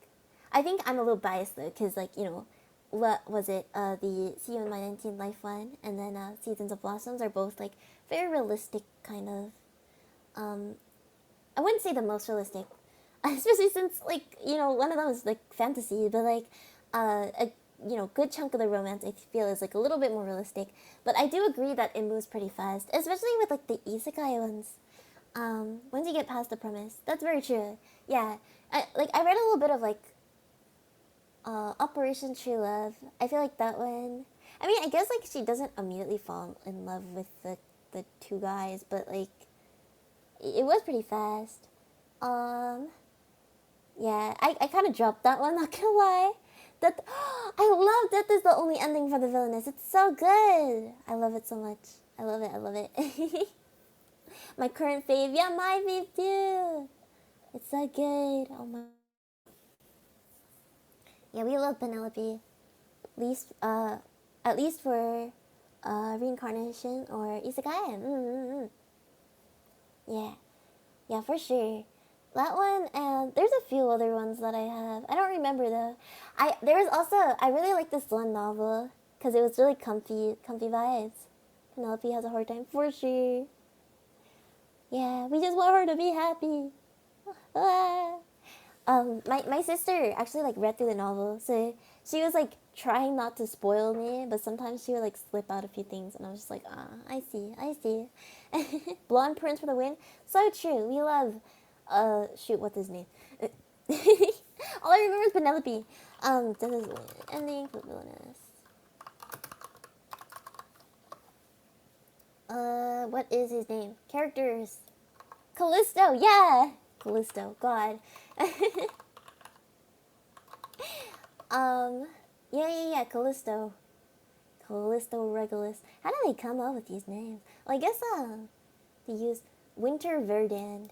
I think I'm a little biased though, because like you know, what was it? The See You in My 19th Life one, and then Seasons of Blossoms are both like very realistic kind of. I wouldn't say the most realistic, especially since like you know one of them is like fantasy, but like a you know good chunk of the romance I feel is like a little bit more realistic. But I do agree that it moves pretty fast, especially with like the isekai ones. Once you get past the premise, that's very true. Yeah, I read a little bit of like Operation True Love. I feel like that one. I mean, I guess like she doesn't immediately fall in love with the two guys, but like it was pretty fast. Um, yeah, I kind of dropped that one. Not gonna lie. That I love that is the only ending for the villainess. It's so good. I love it so much. I love it. I love it. My current fave. Yeah, my fave too. It's so good. Oh my. Yeah, we love Penelope. At least for reincarnation or isekai. Yeah, yeah, for sure. That one, and there's a few other ones that I have. I don't remember though. I really like this one novel because it was really comfy vibes. Penelope has a hard time for sure. Yeah, we just want her to be happy. Ah. My sister actually like read through the novel, so she was like trying not to spoil me, but sometimes she would like slip out a few things, and I was just like, I see. Blonde Prince for the win. So true. We love, shoot, what's his name? All I remember is Penelope. This is ending for villainous. What is his name? Characters. Callisto. Yeah, Callisto. God. Yeah, Callisto. Callisto Regulus. How do they come up with these names? Well, I guess, they used Winter Verdant.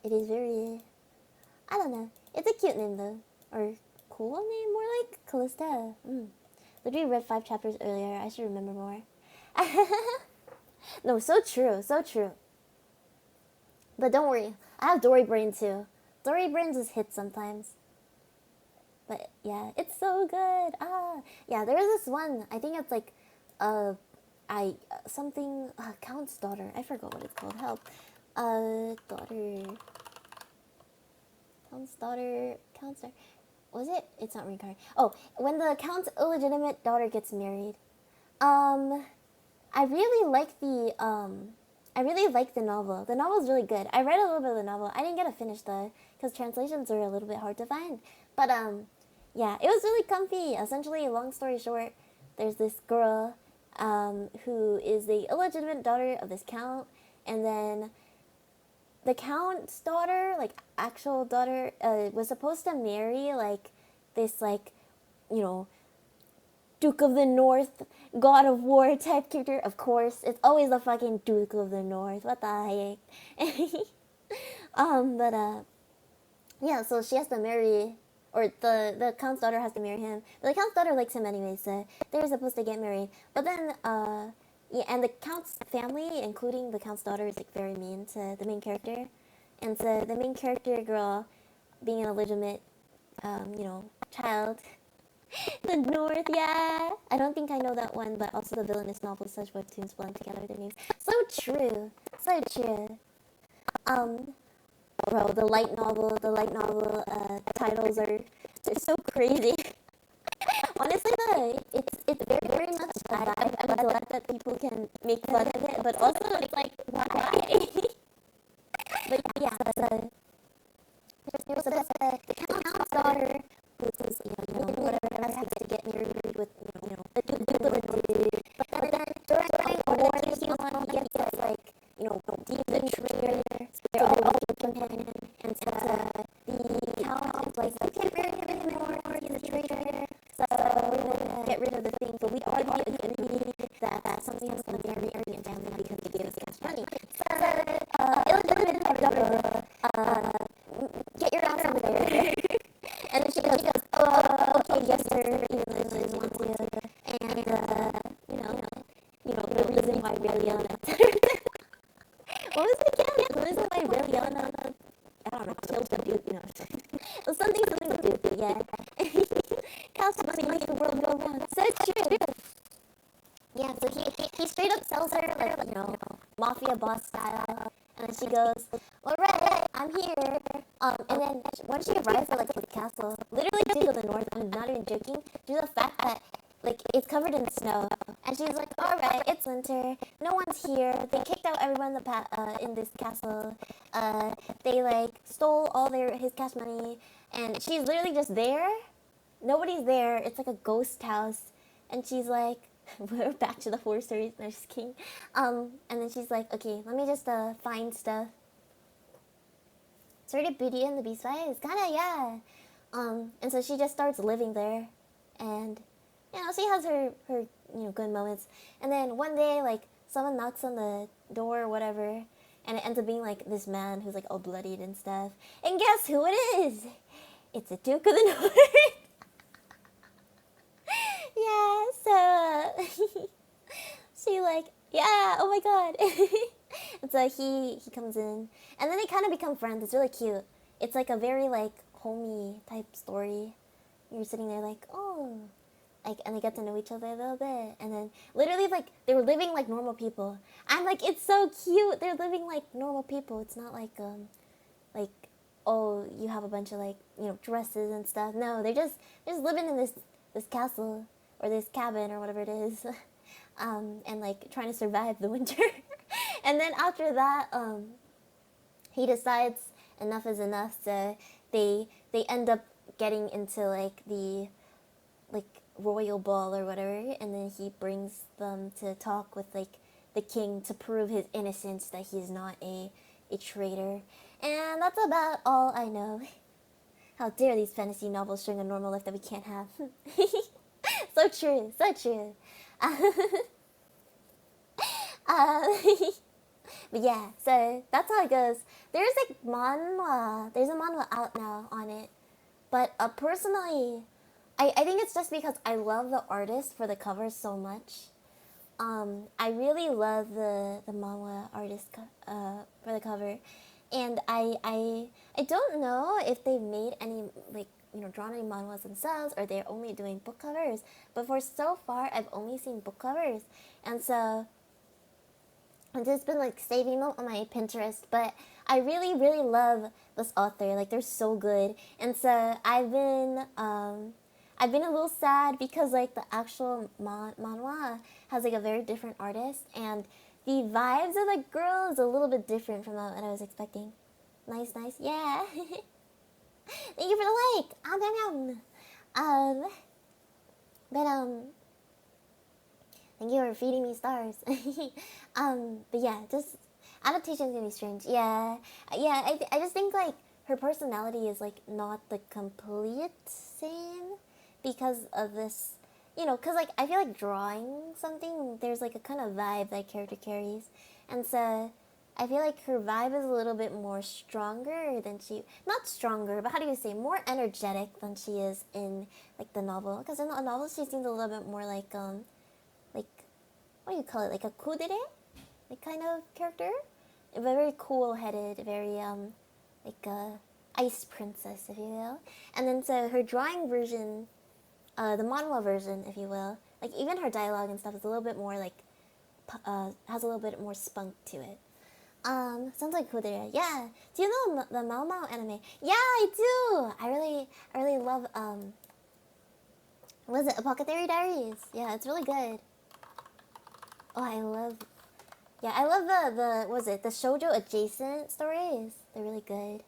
It is very, I don't know. It's a cute name though. Or cool name, more like Callisto. Literally read 5 chapters earlier. I should remember more. No, so true. But don't worry. I have Dory Brain too. Dory Brain just hits sometimes. But yeah, it's so good. Yeah, there is this one. I think it's like, something Count's daughter. I forgot what it's called. Help. Daughter. Count's daughter. Was it? It's not reincarnated. Oh, when the Count's illegitimate daughter gets married. I really like the novel. The novel's really good. I read a little bit of the novel. I didn't get to finish though, because translations are a little bit hard to find. But yeah, it was really comfy. Essentially, long story short, there's this girl who is the illegitimate daughter of this count, and then the count's daughter, like actual daughter, was supposed to marry like this like, you know, Duke of the North, God of War type character. Of course, it's always the fucking Duke of the North. What the heck? But yeah. So she has to marry, or the count's daughter has to marry him. But the count's daughter likes him anyway, so they're supposed to get married. But then, yeah, and the count's family, including the count's daughter, is like very mean to the main character, and so the main character girl, being an illegitimate, you know, child. The North, yeah. I don't think I know that one, but also the villainous novel such webtoons blend together their names. So true. Bro, the light novel titles are so crazy. honestly, it's very very much. I'm glad that people can make fun of it, but also it's like why? But yeah, so there's the count's daughter who's whatever has to get married with the dude. But then during a war that he was on, he gets this like demon traitor. They're all companion, and so the count is like you can't marry him anymore. He's a traitor. So we're gonna get rid of the thing. But we already agreed that something has to marry Aryan family because they gave us gas money. So illegitimate daughter, get your ass over there. And then she goes, oh, okay, yes sir, even though she doesn't want to. And the reason why Guerilla. What was it again? The reason why Guerilla, I don't know, killed the dude, It was something with dude, yeah. Cows must make the world go round. So true. Yeah, so he straight up sells her like, mafia boss style. And then she goes, alright, I'm here. And then when she arrives at like the castle, literally due to the north, I'm not even joking, due to the fact that like it's covered in snow. And she's like, alright, it's winter. No one's here. They kicked out everyone in this castle. They like stole all his cash money. And she's literally just there. Nobody's there. It's like a ghost house. And she's like, we're back to the horror stories. No, just kidding. And then she's like, okay, let me just find stuff. Sort of Beauty and the Beast fight is kind of, yeah. And so she just starts living there. And, she has her good moments. And then one day, like, someone knocks on the door or whatever. And it ends up being, like, this man who's, like, all bloodied and stuff. And guess who it is? It's a Duke of the North. Yeah, so she like, yeah, oh my god. And so he comes in, and then they kind of become friends. It's really cute. It's like a very like homey type story. You're sitting there like, oh, like, and they get to know each other a little bit, and then literally like they were living like normal people. I'm like, it's so cute. They're living like normal people. It's not like oh, you have a bunch of like dresses and stuff. No, they're just living in this castle or this cabin or whatever it is, and like trying to survive the winter. And then after that, he decides enough is enough. So they end up getting into like the royal ball or whatever, and then he brings them to talk with like the king to prove his innocence, that he's not a traitor. And that's about all I know. How dare these fantasy novels showing a normal life that we can't have. So true, so true. But yeah, so that's how it goes. There's like manhwa. There's a manhwa out now on it. But personally, I think it's just because I love the artist for the cover so much. I really love the manhwa artist for the cover. And I don't know if they've made any drawn any manhwas themselves, or they're only doing book covers. But for so far, I've only seen book covers, and so I've just been like saving them on my Pinterest. But I really really love this author. Like they're so good, and so I've been a little sad because like the actual manhwa has like a very different artist, and the vibes of the girl is a little bit different from what I was expecting. Nice, yeah. Thank you for the like. Thank you for feeding me stars. But yeah, just adaptation's gonna be strange. Yeah. I just think like her personality is like not the complete same because of this. Because like I feel like drawing something, there's like a kind of vibe that character carries, and so I feel like her vibe is a little bit more stronger than not stronger, but how do you say, more energetic than she is in like the novel. Because in the novel she seems a little bit more like what do you call it, like a kudere, like kind of character, very cool-headed, very like a ice princess, if you will. And then so her drawing version, the manhwa version, if you will, like even her dialogue and stuff is a little bit more like has a little bit more spunk to it. Sounds like Kudere. Yeah. Do you know the Mao Mao anime? Yeah, I do. I really love Was it Apothecary Diaries? Yeah, it's really good. Oh, I love. Yeah, I love the was it the shoujo adjacent stories? They're really good.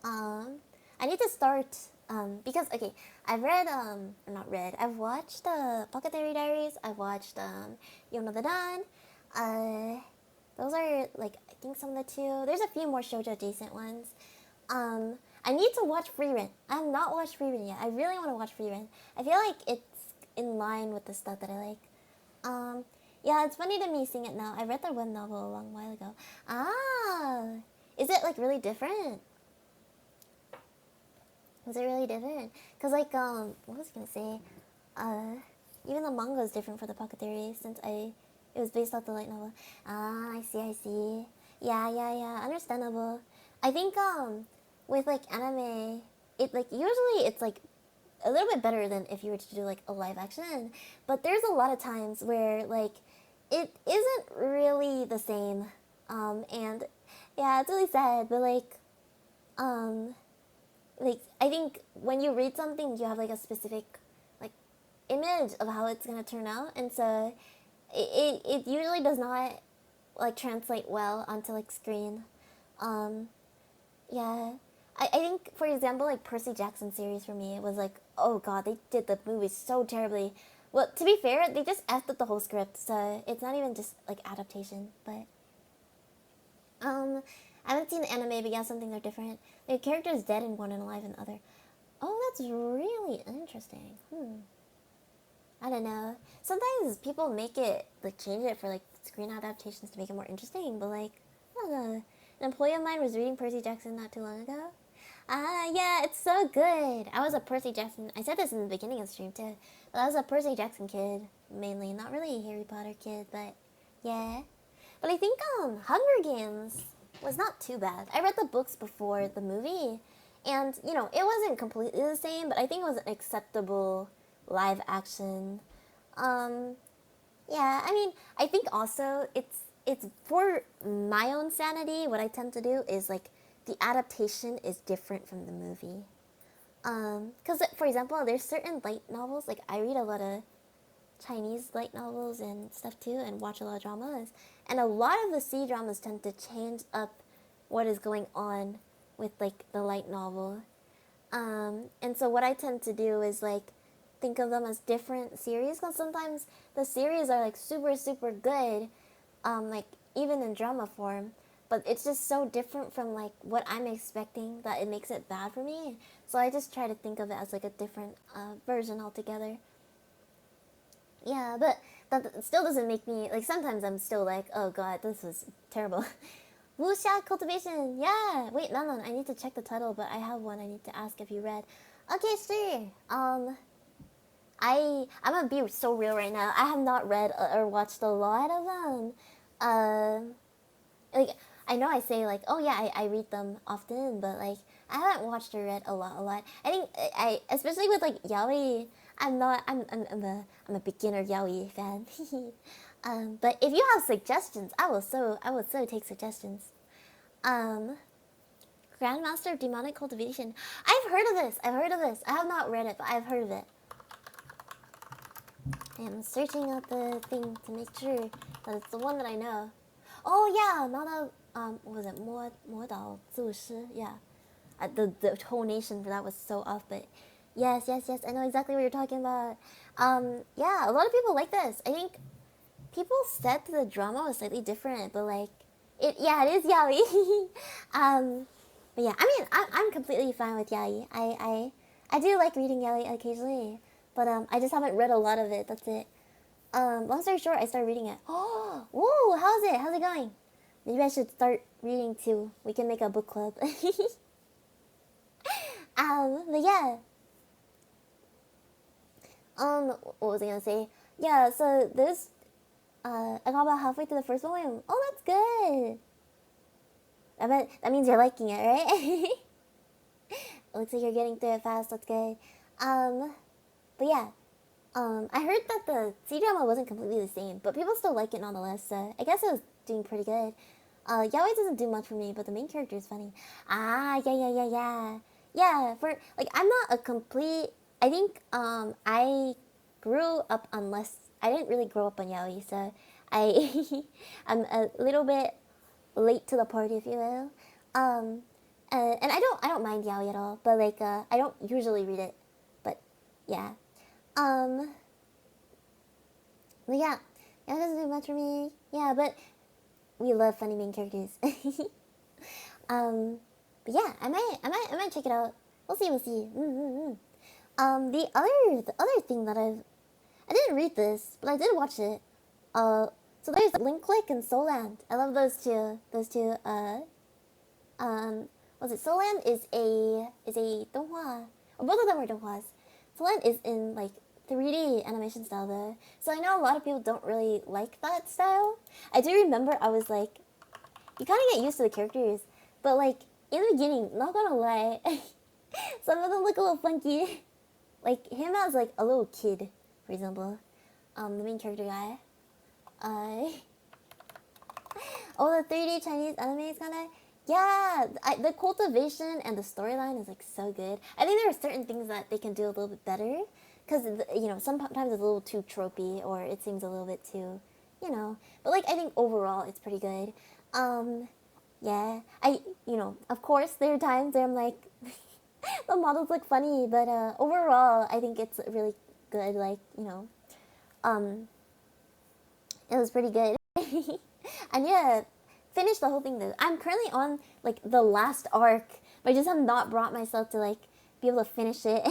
I need to start because okay, I've read or not read. I've watched Apothecary Diaries. I've watched Yono the Dawn. Those are like I think some of the two. There's a few more shoujo adjacent ones. I need to watch Free Rent. I have not watched Free Rent yet. I really want to watch Free Rent. I feel like it's in line with the stuff that I like. Yeah, it's funny to me seeing it now. I read the web novel a long while ago. Ah, is it like really different? Was it really different? Cause like what was I gonna say? Even the manga is different for the Pocket Theory since it was based off the light novel. Ah, I see. Yeah, understandable. I think with like anime, it like usually it's like a little bit better than if you were to do like a live action, but there's a lot of times where like it isn't really the same, and yeah, it's really sad. But um, like I think when you read something, you have like a specific like image of how it's gonna turn out, and so it usually does not like translate well onto like screen. Um, yeah, I think for example like Percy Jackson series for me it was like oh god they did the movie so terribly. Well, to be fair, they just effed up the whole script, so it's not even just like adaptation. But I haven't seen the anime, but yeah, some things are different. The character is dead in one and alive in the other. Oh, that's really interesting. I don't know. Sometimes people make it like change it for like screen adaptations to make it more interesting, but like I don't know. An employee of mine was reading Percy Jackson not too long ago. Ah, yeah, it's so good. I was a Percy Jackson. I said this in the beginning of the stream too. But I was a Percy Jackson kid mainly, not really a Harry Potter kid, but yeah. But I think Hunger Games was not too bad. I read the books before the movie, and you know it wasn't completely the same, but I think it was an acceptable live action. Um, yeah, I mean, I think also it's for my own sanity. What I tend to do is like the adaptation is different from the movie. Because for example, there's certain light novels. Like I read a lot of Chinese light novels and stuff too, and watch a lot of dramas. And a lot of the C dramas tend to change up what is going on with like the light novel. And so what I tend to do is like think of them as different series because sometimes the series are like super good, like even in drama form, but it's just so different from like what I'm expecting that it makes it bad for me. So I just try to think of it as like a different version altogether. Yeah, but that still doesn't make me like sometimes I'm still like oh god this was terrible. Wuxia cultivation, yeah. Wait, no, I need to check the title, but I have one I need to ask if you read. Okay, sure. I'm gonna be so real right now. I have not read or watched a lot of them. Like I know I say like oh yeah I read them often, but like I haven't watched or read a lot. I think I especially with like yaoi. I'm a beginner yaoi fan. But if you have suggestions, I will so take suggestions. Grandmaster of Demonic Cultivation. I've heard of this. I have not read it, but I've heard of it. I am searching out the thing to make sure that it's the one that I know. Oh yeah, not a what was it? 魔导祖师. Yeah. The tonation for that was so off, but yes. I know exactly what you're talking about. Yeah, a lot of people like this. I think people said the drama was slightly different, but like it is yaoi. But yeah, I mean I'm completely fine with yaoi. I do like reading yaoi occasionally, but I just haven't read a lot of it. That's it. Long story short, I started reading it. Oh, whoa, how's it going? Maybe I should start reading too. We can make a book club. But yeah. What was I gonna say? Yeah, so this I got about halfway through the first volume. Oh, that's good. I bet that means you're liking it, right? Looks like you're getting through it fast. That's good. But yeah. I heard that the C drama wasn't completely the same, but people still like it nonetheless. So I guess it was doing pretty good. Yaoi doesn't do much for me, but the main character is funny. Ah, yeah. Yeah, for like I'm not a complete. I think I grew up I didn't really grow up on yaoi, so I I'm a little bit late to the party, if you will. And I don't mind yaoi at all, but like I don't usually read it, but yeah. Um, but yeah, it doesn't do much for me. Yeah, but we love funny main characters. But yeah, I might check it out. We'll see, we'll see. The other thing that I didn't read this, but I did watch it. So there's Link Click and Soul Land. I love those two. Those two. Was it Soul Land is a donghua, or both of them are donghwas. Soul Land is in like 3D animation style though, so I know a lot of people don't really like that style. I do remember I was like, you kind of get used to the characters, but like in the beginning, not gonna lie, some of them look a little funky. Like him as like a little kid, for example, the main character guy. Oh, the 3D Chinese anime is kind of, yeah. The cultivation and the storyline is like so good. I think there are certain things that they can do a little bit better, because you know sometimes it's a little too tropey or it seems a little bit too, you know. But like I think overall it's pretty good. Yeah. You know, of course there are times where I'm like, the models look funny, but overall I think it's really good. Like you know, it was pretty good. And yeah, finish the whole thing though. I'm currently on like the last arc, but I just have not brought myself to like be able to finish it.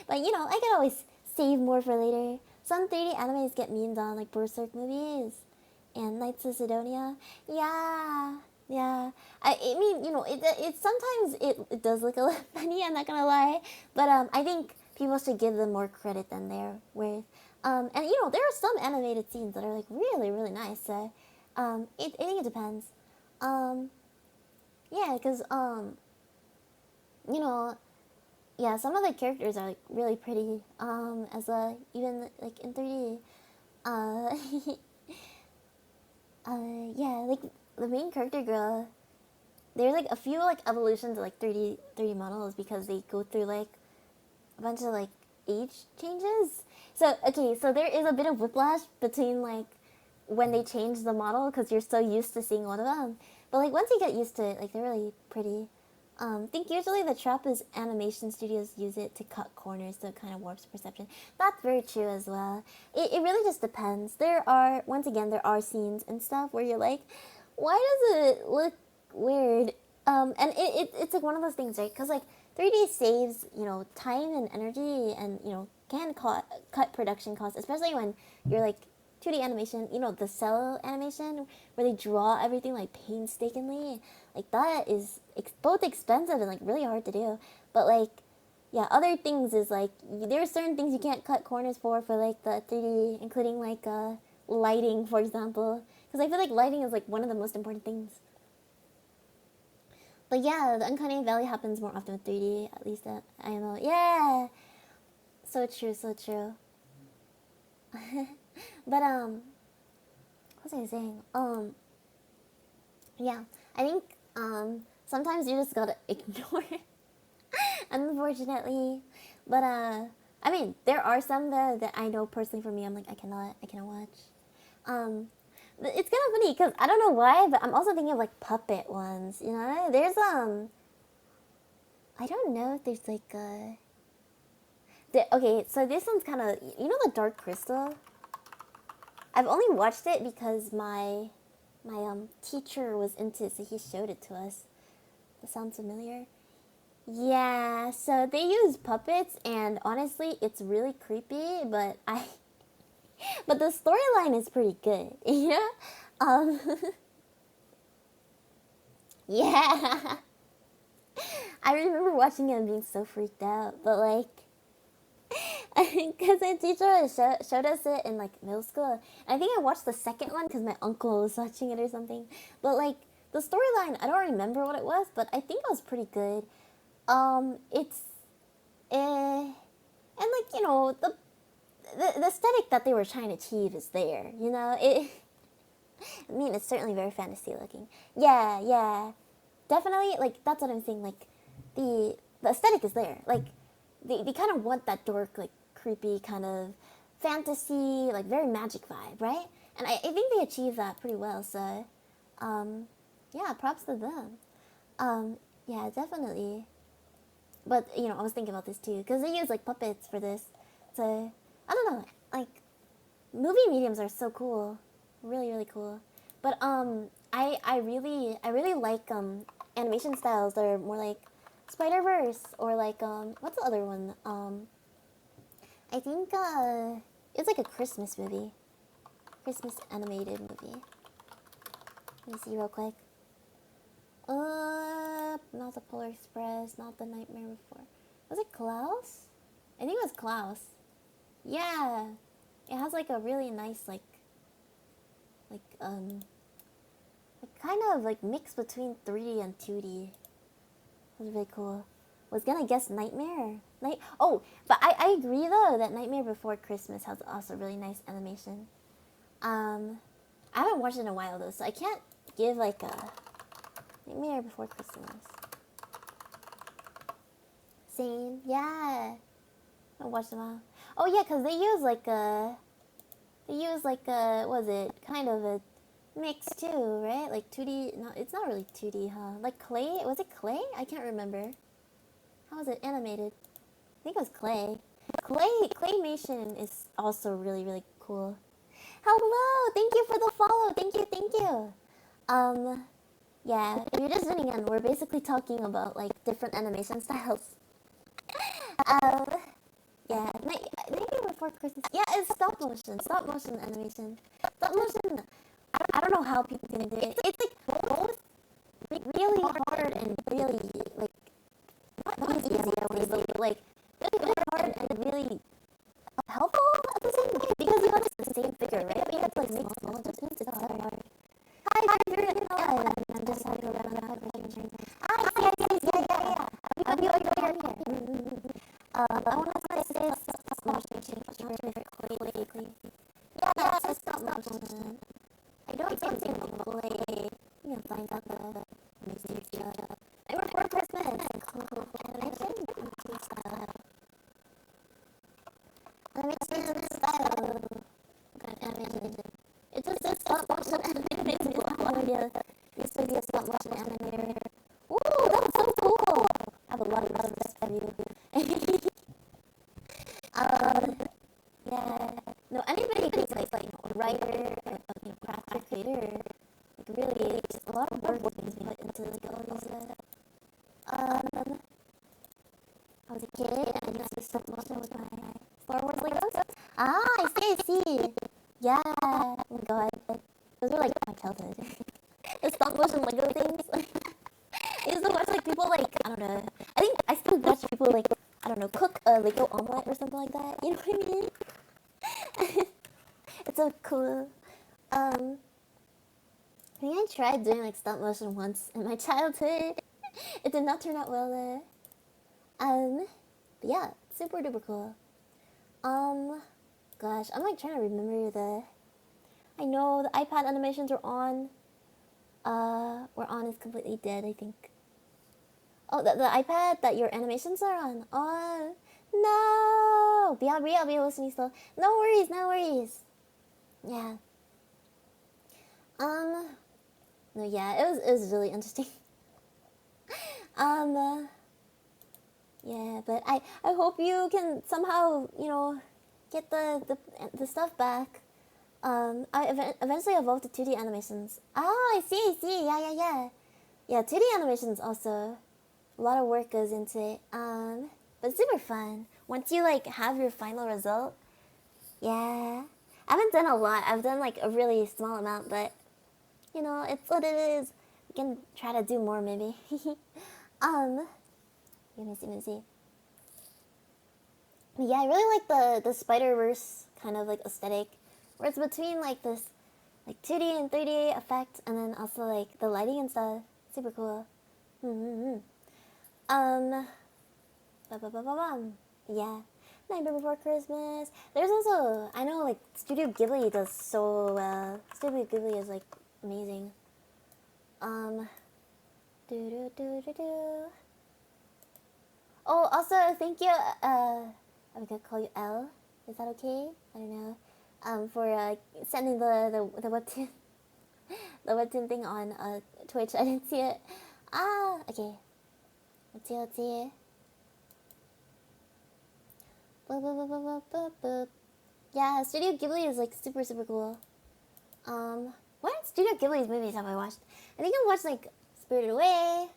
But you know, I can always save more for later. Some 3D animes get memed on, like Berserk movies and Knights of Sidonia. Yeah, yeah. I mean, you know, it sometimes it does look a little funny. I'm not gonna lie, but I think people should give them more credit than they're worth. And you know, there are some animated scenes that are like really, really nice. So, I think it depends. Yeah, because you know, yeah, some of the characters are like really pretty. As even like in 3D. Uh, yeah, like the main character girl. There's like a few like evolutions of like 3D models because they go through like a bunch of like age changes. So okay, so there is a bit of whiplash between like when they change the model because you're so used to seeing one of them. But like once you get used to it, like they're really pretty. I think usually the trap is animation studios use it to cut corners, so it kind of warps perception. That's very true as well. It really just depends. Once again, there are scenes and stuff where you're like, why does it look weird? And it's like one of those things, right? Because like 3D saves, you know, time and energy and, you know, can cut production costs, especially when you're like 2D animation, you know, the cell animation where they draw everything like painstakingly, like that is both expensive and like really hard to do. But like, yeah, other things is like there are certain things you can't cut corners for like the 3D, including like lighting, for example, because I feel like lighting is like one of the most important things. But yeah, the uncanny valley happens more often with 3D, at least at IMO. Yeah, so true, so true. But what was I saying? Yeah, I think sometimes you just gotta ignore it, unfortunately. But I mean, there are some that I know personally for me. I'm like, I cannot watch. It's kind of funny because I don't know why, but I'm also thinking of like puppet ones. You know, there's I don't know if there's like okay, so this one's kind of, you know, the Dark Crystal. I've only watched it because my teacher was into it, so he showed it to us. That sounds familiar. Yeah, so they use puppets, and honestly, it's really creepy. But the storyline is pretty good. You know, yeah. I remember watching it and being so freaked out, but like, because my teacher showed us it in like middle school. And I think I watched the second one because my uncle was watching it or something. But like the storyline, I don't remember what it was, but I think it was pretty good. It's and like you know the aesthetic that they were trying to achieve is there. You know it. I mean, it's certainly very fantasy looking. Yeah, yeah, definitely. Like that's what I'm saying. Like the aesthetic is there. Like they kind of want that dark, like creepy kind of fantasy, like very magic vibe, right? And I think they achieve that pretty well. So, yeah, props to them. Yeah, definitely. But you know, I was thinking about this too because they use like puppets for this. So I don't know, like movie mediums are so cool, really really cool. But I really like animation styles that are more like Spider Verse or like what's the other one? I think it's like a Christmas movie, Christmas animated movie. Let me see real quick. Not the Polar Express, not the Nightmare Before. Was it Klaus? I think it was Klaus. Yeah, it has like a really nice like kind of like mix between 3D and 2D. It was really cool. Was gonna guess Nightmare. Oh, but I agree though that Nightmare Before Christmas has also really nice animation. I haven't watched it in a while though, so I can't give like a Nightmare Before Christmas. Same, yeah. I watched them all. Oh yeah, cause they use like what was it? Kind of a mix too, right? Like 2D. No, it's not really 2D, huh? Like clay. Was it clay? I can't remember. How was it animated? I think it was clay. Claymation is also really really cool. Hello, thank you for the follow. Thank you. Yeah, if you're just tuning in, we're basically talking about like different animation styles. Um, yeah, maybe before Christmas. Yeah, it's stop motion animation. Stop motion. I don't know how people can do it. It's like both like, really hard and really like not easy. I would say, but like really hard and really helpful at the same time because you have the same figure, right? You have to like make small adjustments. It's so hard. Hi, I'm just having a run out of yeah. Have you already here? I want to say stop motion change quickly. Yeah, it's stop motion. I don't think play. You can find out the music stuff. I record Christmas. Cool animation. Animation style. Animation. It's just a stop motion animation. Used to be a stop motion animator. Ooh, that's so cool. I have a lot of respect for you. Yeah. No, anybody who's like a writer or graphic creator, like really, just a lot of work is being put into like all these. I was a kid and I used to stop motion with my Star Wars Legos. I see. Yeah. Oh my god, those were like my childhood. The stop motion Lego things. I used to watch like people like I don't know. I think I still watch people like I don't know cook a Lego omelet or something like that. You know what I mean? It's so cool. I think I tried doing like stop motion once in my childhood. It did not turn out well though. But yeah, super duper cool. Gosh, I'm like trying to remember I know the iPad animations were on. Were on is completely dead, I think. Oh, the iPad that your animations are on. Oh, no! I'll be listening still. No worries. Yeah. No, yeah, it was really interesting. Yeah, but I hope you can somehow, you know, get the stuff back. I eventually evolved to 2D animations. Oh, I see. Yeah. Yeah, 2D animations also, a lot of work goes into it. But it's super fun. Once you like have your final result, yeah. I haven't done a lot. I've done like a really small amount, but you know, it's what it is. We can try to do more maybe. Let me see. But yeah, I really like the Spider-Verse kind of like aesthetic, where it's between like this like 2D and 3D effect, and then also like the lighting and stuff. Super cool. Yeah. Nightmare Before Christmas. There's also, I know like Studio Ghibli does so well. Studio Ghibli is like amazing. Oh, also, thank you, I'm gonna call you L. Is that okay? I don't know. For sending the webtoon, the webtoon thing on Twitch. I didn't see it. Ah, okay. Let's see, let's see. Boop, boop, boop, boop, boop, boop. Yeah, Studio Ghibli is like super, super cool. What Studio Ghibli's movies have I watched? I think I watched like Spirited Away,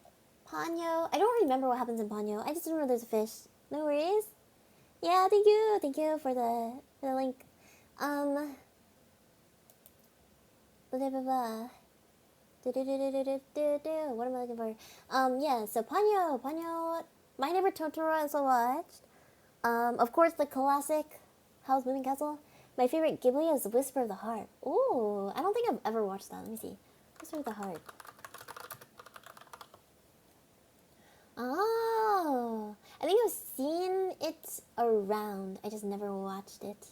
Ponyo. I don't remember what happens in Ponyo. I just remember there's a fish. No worries. Yeah, thank you for the link. Blah, blah, blah. What am I looking for? Yeah. So Ponyo. My Neighbor Totoro I also watched. Of course the classic Howl's Moving Castle. My favorite Ghibli is Whisper of the Heart. Ooh, I don't think I've ever watched that. Let me see. Whisper of the Heart. Oh, I think I've seen it around. I just never watched it.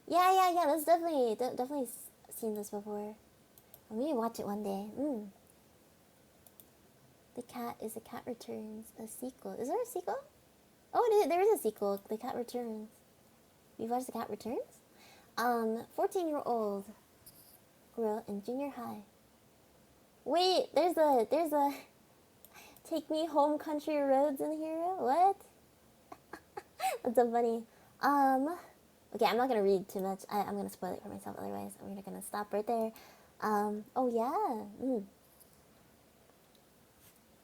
Yeah. That's definitely seen this before. I'll maybe watch it one day. The Cat Returns, a sequel. Is there a sequel? Oh, there is a sequel. The Cat Returns. You've watched The Cat Returns? 14-year-old girl in junior high. Wait, there's a Take Me Home Country Roads in here. What? That's so funny. Okay, I'm not gonna read too much. I'm gonna spoil it for myself otherwise. I'm gonna stop right there. Oh yeah.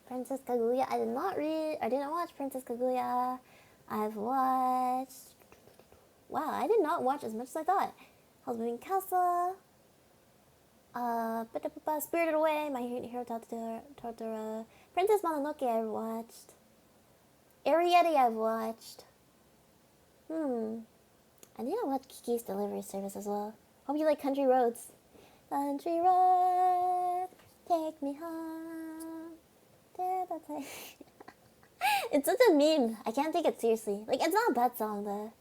Princess Kaguya. I didn't watch Princess Kaguya. I've watched... Wow, I did not watch as much as I thought. Howl's Moving Castle. Spirited Away. My Hero Totoro. Princess Mononoke I've watched. Ariete I've watched. I need to watch Kiki's Delivery Service as well. Hope you like Country Roads. Country Roads, take me home. It's such a meme. I can't take it seriously. Like, it's not a bad song though.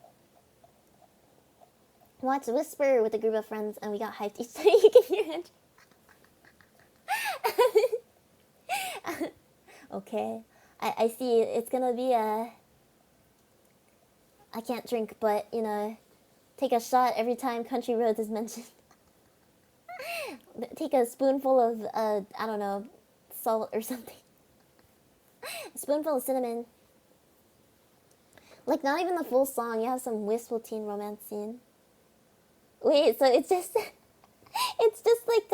Watched Whisper with a group of friends and we got hyped each time you can hear it. Okay. I see. It's gonna be a... I can't drink, but, you know, take a shot every time Country Roads is mentioned. Take a spoonful of, I don't know, salt or something. A spoonful of cinnamon. Like, not even the full song. You have some wistful teen romance scene. Wait, so it's just... it's just like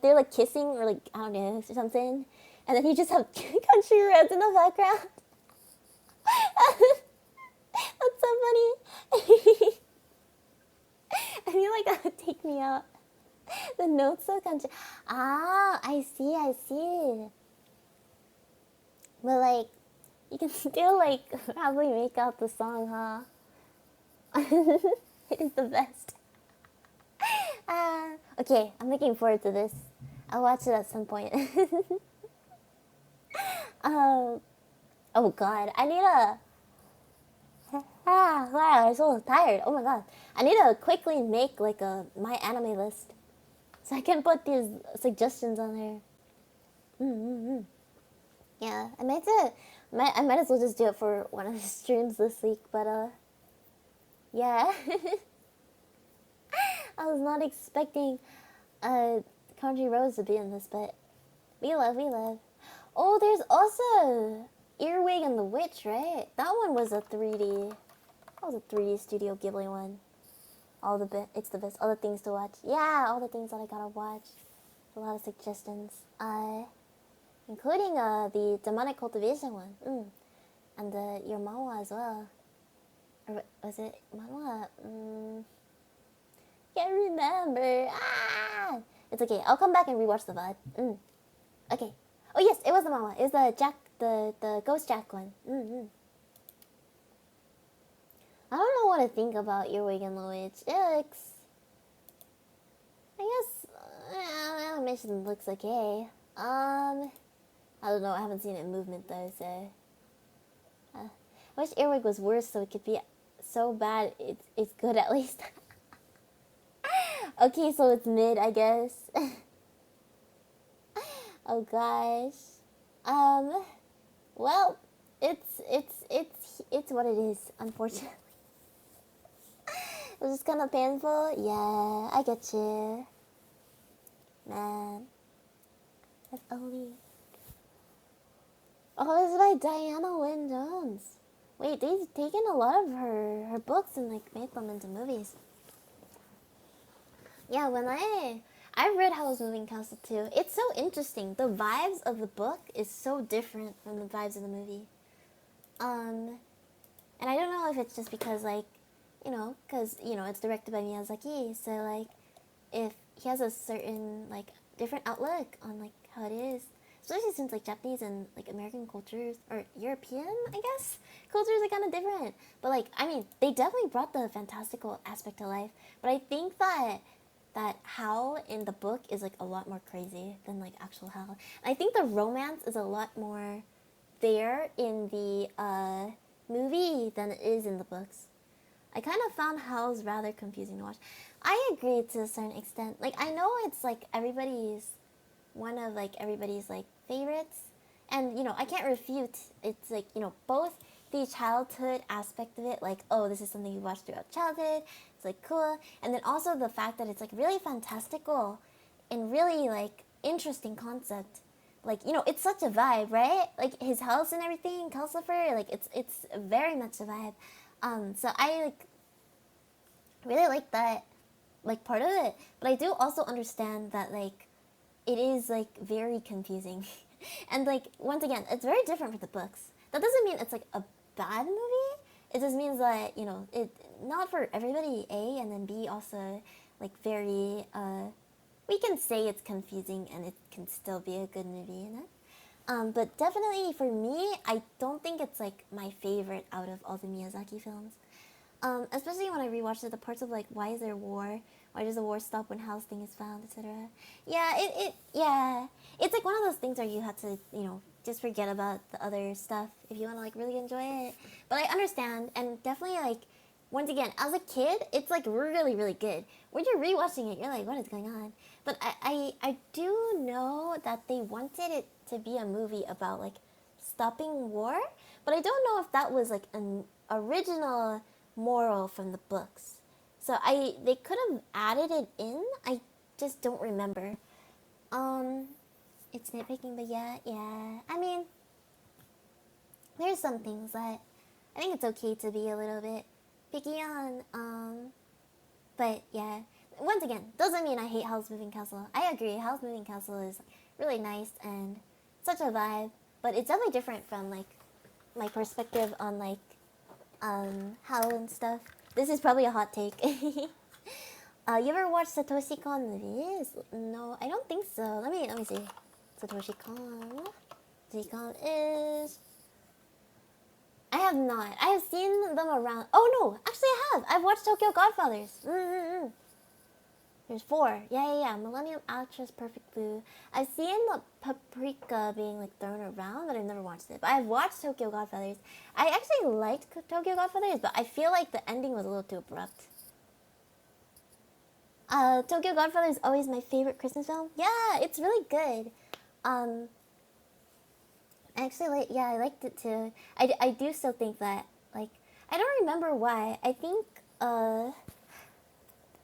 they're like kissing or like, I don't know, or something. And then you just have Country Roads in the background. That's so funny. I feel like that would take me out. The notes so country. Ah, I see. But like, you can still like probably make out the song, huh? It is the best. Okay, I'm looking forward to this. I'll watch it at some point. Oh god, I need a... wow, I'm so tired. Oh my god. I need to quickly make like a my anime list so I can put these suggestions on there. Yeah, I might as well just do it for one of the streams this week, but yeah. I was not expecting Country Roads to be in this, but we love. Oh, there's also Earwig and the Witch, right? That one was a 3D. That was a 3D Studio Ghibli one. It's the best. All the things to watch. Yeah, all the things that I gotta watch. A lot of suggestions. Including the Demonic Cultivation one. And your manhwa as well. Or was it manhwa? Can't remember. It's okay. I'll come back and rewatch the VOD. Okay. Oh yes, it was the manhwa. It was the Ghost Jack one. I don't know what to think about Earwig and the Witch. It looks... I guess... the animation looks okay. I don't know, I haven't seen it in movement though, so... I wish Earwig was worse so it could be so bad it's good at least. Okay, so it's mid, I guess. Oh gosh. Well, it's what it is, unfortunately. It was just kind of painful. Yeah, I get you. Man. If only. Oh, it's by Diana Wynne Jones. Wait, they've taken a lot of her books and like made them into movies. Yeah, when I read Howl's Moving Castle too. It's so interesting. The vibes of the book is so different from the vibes of the movie. And I don't know if it's just because like, because it's directed by Miyazaki, so like, if he has a certain like different outlook on like how it is, especially since like Japanese and like American cultures or European, I guess, cultures are kind of different. But like, I mean, they definitely brought the fantastical aspect to life. But I think that Howl in the book is like a lot more crazy than like actual Howl. I think the romance is a lot more there in the movie than it is in the books. I kind of found Howl's rather confusing to watch. I agree to a certain extent. Like, I know it's like one of like everybody's like favorites, and I can't refute. It's like both the childhood aspect of it, like, oh, this is something you watched throughout childhood. It's like cool, and then also the fact that it's like really fantastical and really like interesting concept. Like, it's such a vibe, right? Like his house and everything, Calcifer, like it's very much a vibe. So I like really like that like part of it, but I do also understand that like it is like very confusing, and like once again, it's very different from the books. That doesn't mean it's like a bad movie. It just means that it not for everybody. A, and then B also like very we can say it's confusing and it can still be a good movie, but definitely for me, I don't think it's like my favorite out of all the Miyazaki films. Especially when I rewatched it, the parts of like, why is there war? Why does the war stop when Hal's thing is found, etc. Yeah, yeah, it's like one of those things where you have to, just forget about the other stuff if you want to like really enjoy it. But I understand, and definitely like, once again, as a kid, it's like really, really good. When you're rewatching it, you're like, what is going on? But I do know that they wanted it to be a movie about like stopping war, but I don't know if that was like an original moral from the books. So they could have added it in. I just don't remember. It's nitpicking, but yeah. I mean, there's some things that I think it's okay to be a little bit picky on. But yeah, once again, doesn't mean I hate Howl's Moving Castle. I agree, Howl's Moving Castle is really nice and such a vibe, but it's definitely different from like my perspective on like Howl and stuff. This is probably a hot take. You ever watch Satoshi Kon movies? No, I don't think so. Let me see. Satoshi Kon. Satoshi Kon is. I have not. I have seen them around. Oh no, actually I have. I've watched Tokyo Godfathers. There's 4. Yeah. Millennium Actress, Perfect Blue. I've seen the Paprika being like thrown around, but I've never watched it. But I've watched Tokyo Godfathers. I actually liked Tokyo Godfathers, but I feel like the ending was a little too abrupt. Tokyo Godfathers is always my favorite Christmas film. Yeah, it's really good. Actually, I liked it too. I do still think that, like, I don't remember why. I think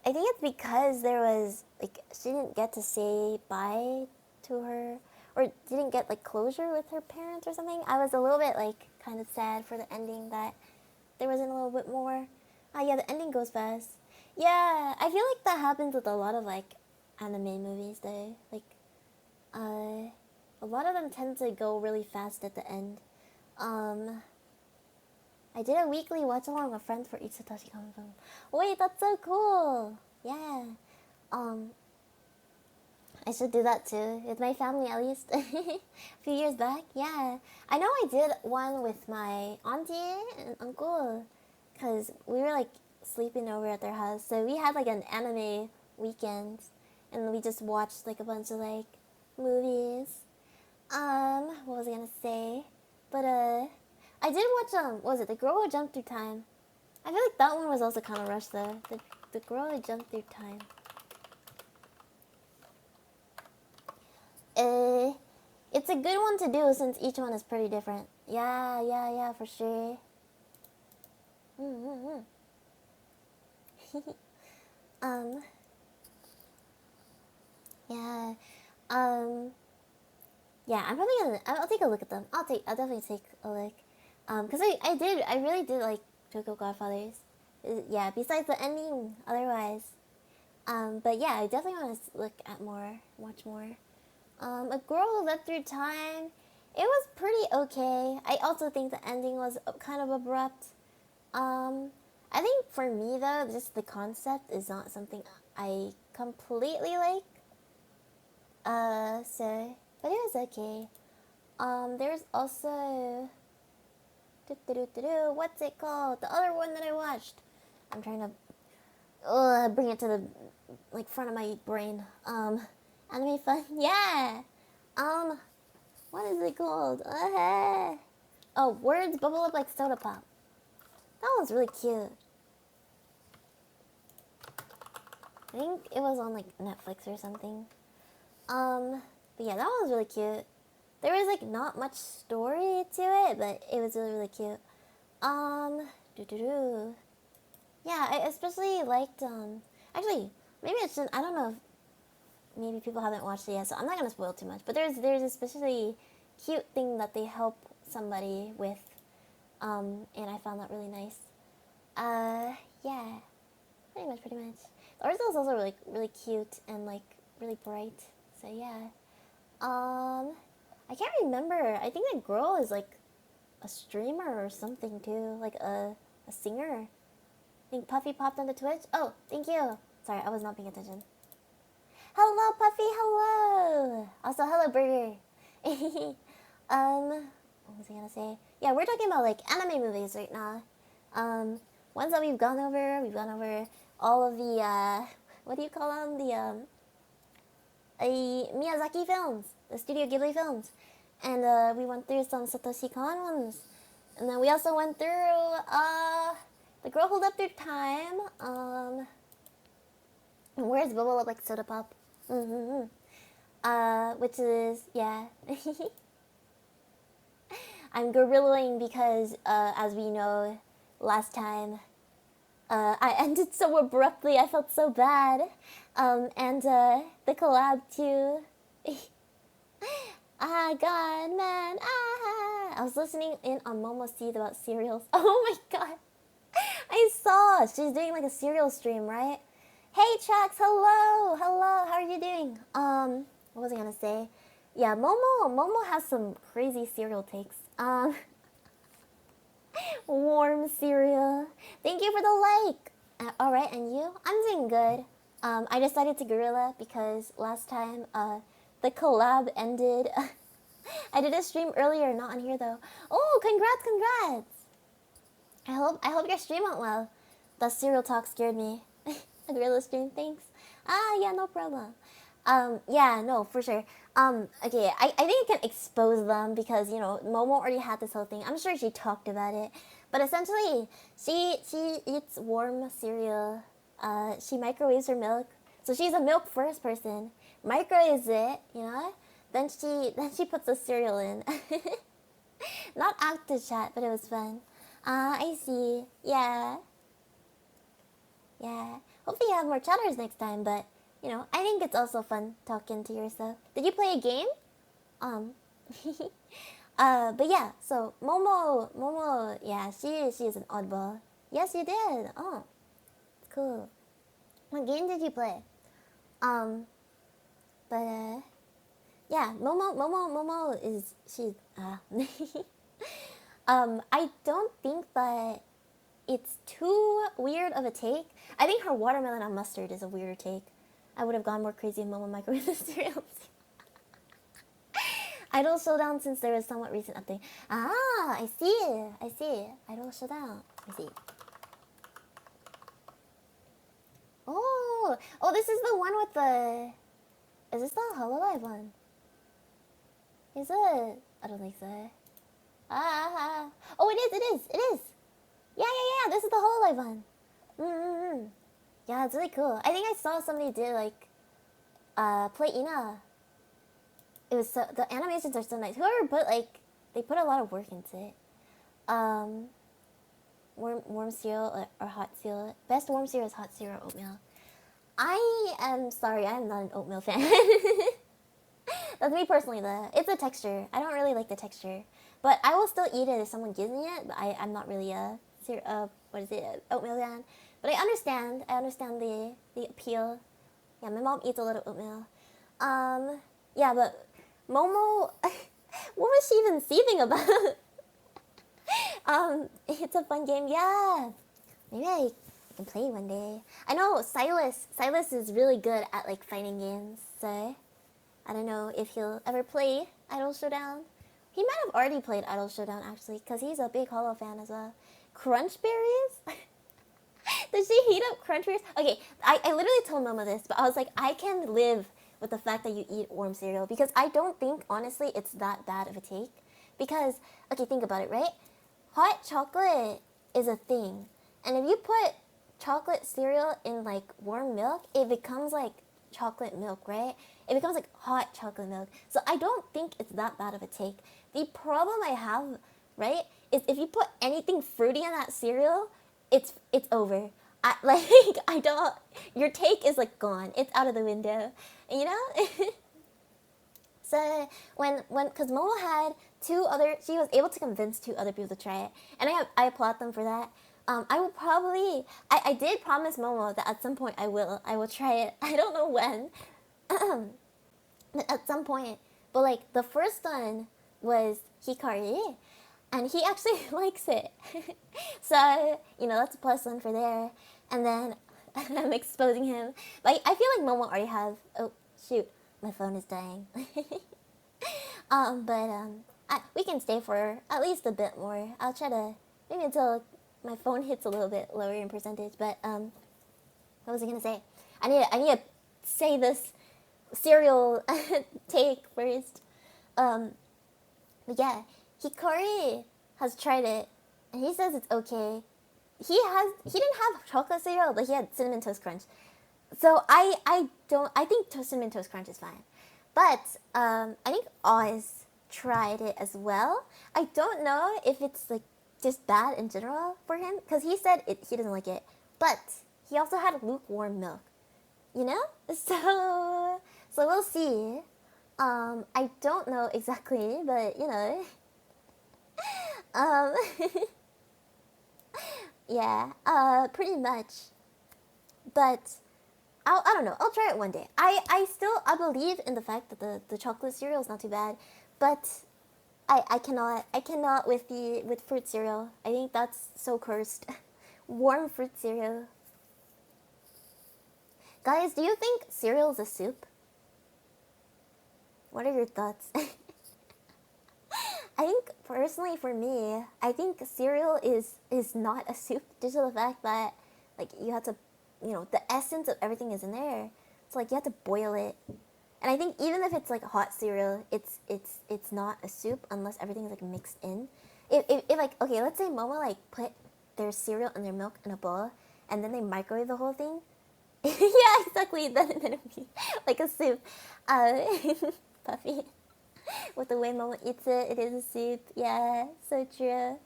it's because there was, like, she didn't get to say bye to her, or didn't get, like, closure with her parents or something. I was a little bit, like, kind of sad for the ending that there wasn't a little bit more. Yeah, the ending goes fast. Yeah, I feel like that happens with a lot of, like, anime movies, though. Like, a lot of them tend to go really fast at the end. I did a weekly watch along with friends for each Satoshi Kon film. Wait, that's so cool! Yeah. I should do that too, with my family at least. A few years back, yeah. I know I did one with my auntie and uncle, because we were like sleeping over at their house. So we had like an anime weekend, and we just watched like a bunch of like movies. What was I gonna say? But I did watch what was it? The Girl Who Jumped Through Time. I feel like that one was also kind of rushed though. The Girl Who Jumped Through Time. It's a good one to do since each one is pretty different. Yeah, for sure. um, yeah, um, yeah. I'm probably gonna. I'll take a look at them. I'll definitely take a look. Cause I really did like Tokyo Godfathers. Yeah. Besides the ending, otherwise. But yeah, I definitely want to look at more, watch more. A Girl Who Lived Through Time. It was pretty okay. I also think the ending was kind of abrupt. I think for me though, just the concept is not something I completely like. So, but it was okay. There's also, what's it called? The other one that I watched. I'm trying to bring it to the like front of my brain. Anime fun, yeah. Um, what is it called? Oh, Words Bubble Up Like Soda Pop. That one's really cute. I think it was on like Netflix or something. But yeah, that one was really cute. There was like not much story to it, but it was really really cute. Doo doo doo. Yeah, I especially liked actually maybe it's just, I don't know if maybe people haven't watched it yet, so I'm not gonna spoil too much. But there's a especially cute thing that they help somebody with, and I found that really nice. Yeah, pretty much. The art style is also really cute and like really bright. So yeah. I can't remember. I think the girl is like a streamer or something too, like a singer. I think Puffy popped on the Twitch. Oh, thank you. Sorry, I was not paying attention. Hello, Puffy. Hello. Also, hello, Burger. What was I gonna say? Yeah, we're talking about like anime movies right now. Ones that we've gone over. We've gone over all of the what do you call them? The Miyazaki films, the Studio Ghibli films, and we went through some Satoshi Kon ones, and then we also went through The Girl Who Lived Through Time. Where's Bubble Up Like Soda Pop? Which is yeah. I'm gorillaing because as we know, last time I ended so abruptly. I felt so bad. And the collab too. Ah, God, man. Ah. I was listening in on Momo Seed about cereals. Oh my God. I saw. She's doing like a cereal stream, right? Hey, Chucks. Hello. Hello. How are you doing? What was I gonna say? Yeah, Momo has some crazy cereal takes. Warm cereal. Thank you for the like. Alright, and you? I'm doing good. I decided to Guerilla because last time the collab ended. I did a stream earlier, not on here though. Oh, congrats! I hope your stream went well. The cereal talk scared me. A Guerilla stream, thanks. Ah, yeah, no problem. Yeah, no, for sure. Okay, I think I can expose them because, you know, Momo already had this whole thing. I'm sure she talked about it. But essentially, she eats warm cereal. She microwaves her milk. So she's a milk first person. Microwaves it, you know? Then she puts the cereal in. Not active chat, but it was fun. I see. Yeah. Yeah. Hopefully you have more chatters next time, but you know, I think it's also fun talking to yourself. Did you play a game? But yeah, so Momo, yeah, she is an oddball. Yes, you did. Oh, cool. What game did you play? But yeah, Momo is she? I don't think that it's too weird of a take. I think her watermelon on mustard is a weirder take. I would have gone more crazy in Momo Microwave cereals. Idol Showdown since there is somewhat recent update. Ah, I see. Idol Showdown. I see. Oh, this is the one with the... Is this the HoloLive one? Is it? I don't think so. Oh, it is. Yeah. This is the HoloLive one. Yeah, it's really cool. I think I saw somebody did like play Ina. It was so, the animations are so nice. Whoever put like they put a lot of work into it. Warm cereal or hot cereal. Best warm cereal is hot cereal or oatmeal. I am sorry, I'm not an oatmeal fan. That's me personally though. It's the texture. I don't really like the texture. But I will still eat it if someone gives me it. But I'm not really a oatmeal fan. But I understand the appeal. Yeah, my mom eats a lot of oatmeal. Yeah, but Momo, what was she even seething about? It's a fun game. Yeah, maybe I can play one day. I know Silas is really good at like fighting games. So I don't know if he'll ever play Idol Showdown. He might have already played Idol Showdown actually, because he's a big Hollow fan as well. Crunch berries? Does she heat up crunch berries? Okay, I literally told Mama this, but I was like, I can live with the fact that you eat warm cereal, because I don't think, honestly, it's that bad of a take. Because, okay, think about it, right? Hot chocolate is a thing. And if you put chocolate cereal in like warm milk, it becomes like chocolate milk, right? It becomes like hot chocolate milk. So I don't think it's that bad of a take. The problem I have, right, is if you put anything fruity in that cereal, it's over. I don't. Your take is like gone. It's out of the window. You know. So because Momo had she was able to convince 2 other people to try it, and I applaud them for that. I will probably. I did promise Momo that at some point I will try it. I don't know when. At some point. But like the first one was Hikari, and he actually likes it. So, that's a plus one for there. And then I'm exposing him. But I feel like Momo already have, oh shoot, my phone is dying. We can stay for at least a bit more. I'll try to, maybe until my phone hits a little bit lower in percentage. But what was I gonna say? I need to say this cereal take first. But yeah, Hikari has tried it, and he says it's okay. He didn't have chocolate cereal, but he had Cinnamon Toast Crunch. So I think Cinnamon Toast Crunch is fine. But I think Oz tried it as well. I don't know if it's like just bad in general for him, because he said he doesn't like it. But he also had lukewarm milk, So we'll see. I don't know exactly, but yeah, pretty much. But I don't know. I'll try it one day. I believe in the fact that the chocolate cereal is not too bad, but I cannot with fruit cereal. I think that's so cursed. Warm fruit cereal. Guys, do you think cereal is a soup? What are your thoughts? I think personally for me, I think cereal is not a soup due to the fact that like you have to, the essence of everything is in there. So like you have to boil it. And I think even if it's like hot cereal, it's not a soup unless everything is like mixed in. If like, okay, let's say Momo like put their cereal and their milk in a bowl and then they microwave the whole thing. Yeah, exactly. Then it would be like a soup. Puffy. With the way Momo eats it, it is a soup. Yeah, so true.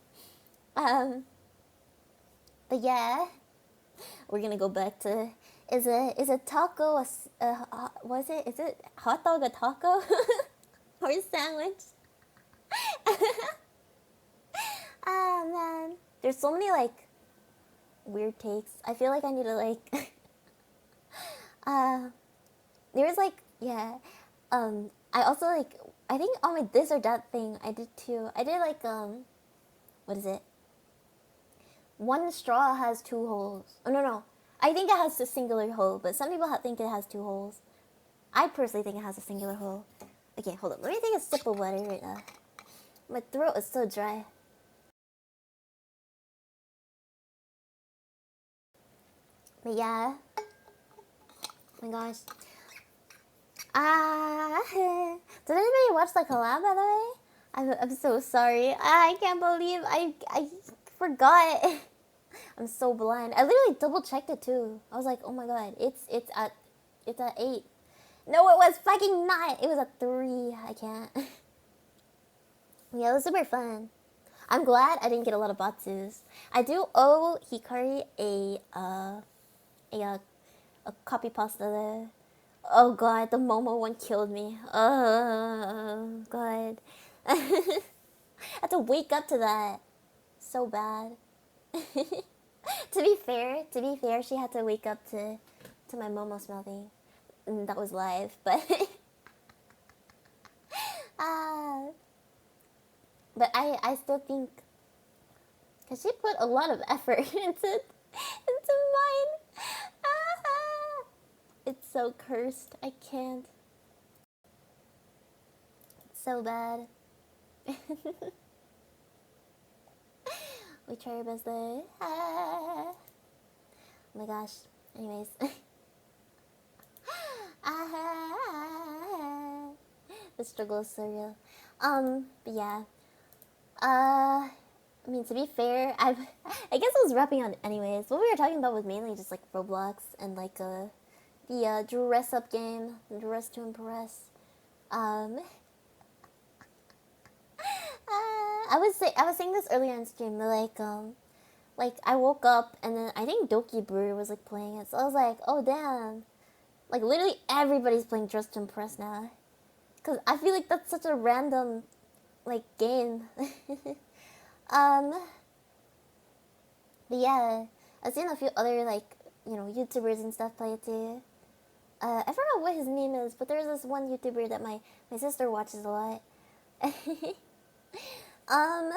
But yeah, we're gonna go back to is a taco is it hot dog a taco or a sandwich? Ah man, there's so many like weird takes. I feel like I need to like there's like yeah I also like I think on my this or that thing I did too. I did like what is it? One straw has 2 holes. Oh no, I think it has a singular hole, but some people think it has 2 holes. I personally think it has a singular hole. Okay, hold up. Let me take a sip of water right now. My throat is so dry. But yeah. Oh my gosh. Did anybody watch the collab, by the way? I'm so sorry. I can't believe I forgot. I'm so blind. I literally double checked it too. I was like, oh my god, it's at 8. No, it was fucking 9. It was at 3. I can't. Yeah, it was super fun. I'm glad I didn't get a lot of batsus. I do owe Hikari a a copy pasta there. Oh god, the Momo one killed me. Oh god. I had to wake up to that. So bad. To be fair, she had to wake up to my Momo smell thing. And that was live, but uh, but I still think because she put a lot of effort into mine. Ah, it's so cursed. I can't. It's so bad. We try our best though. Ah. Oh my gosh. Anyways. Ah. The struggle is so real. But yeah. I mean, to be fair, I guess I was wrapping on anyways. What we were talking about was mainly just like Roblox and like the dress up game, dress to impress. Um, I was saying this earlier on stream, like I woke up and then I think Doki Brewer was like playing it, so I was like, oh damn, like literally everybody's playing Dress to Impress now, cause I feel like that's such a random like game. um, but yeah, I've seen a few other like YouTubers and stuff play it too. I forgot what his name is, but there's this one YouTuber that my sister watches a lot. um,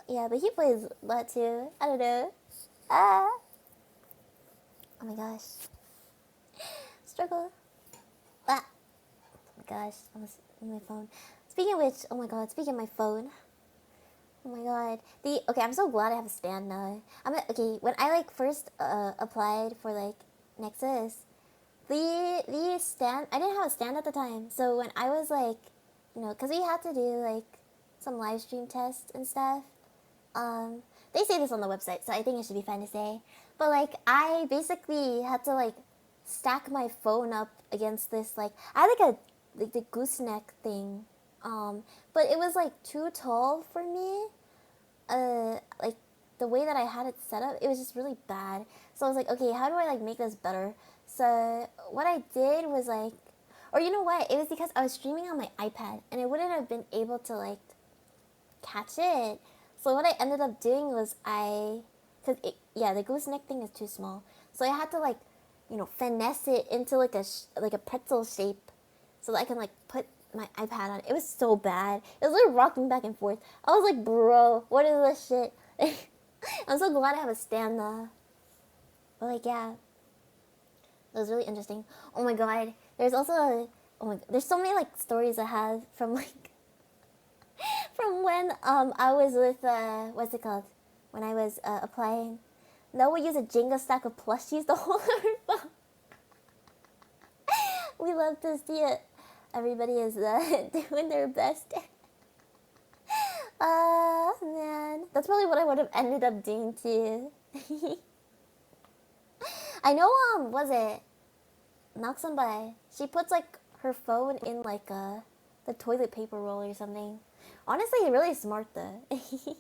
yeah, but he plays a lot too. I don't know. Ah, oh my gosh, struggle. Ah, oh my gosh, I was on my phone. Speaking of which, oh my god, speaking of my phone. Oh my god. Okay, I'm so glad I have a stand now. Okay, when I like first applied for like Nexus, the stand I didn't have a stand at the time. So when I was like, cuz we had to do like some live stream tests and stuff. They say this on the website, so I think it should be fine to say. But like I basically had to like stack my phone up against this like I had like the gooseneck thing. But it was like too tall for me. Like the way that I had it set up, it was just really bad. So I was like, okay, how do I like make this better? So what I did was like, or you know what? It was because I was streaming on my iPad and it wouldn't have been able to like catch it. So what I ended up doing was the gooseneck thing is too small. So I had to like, finesse it into like a pretzel shape, so that I can like put my iPad on. It was so bad. It was like rocking back and forth. I was like, bro, what is this shit? I'm so glad I have a stand now. But like, yeah, it was really interesting. Oh my god, there's also there's so many like stories I have from like from when I was with what's it called? When I was applying. No, we use a Jenga stack of plushies to hold our phone. We love to see it. Everybody is doing their best. Man, that's probably what I would have ended up doing too. I know. Was it Naksanbai? She puts like her phone in like the toilet paper roll or something. Honestly, really smart though. The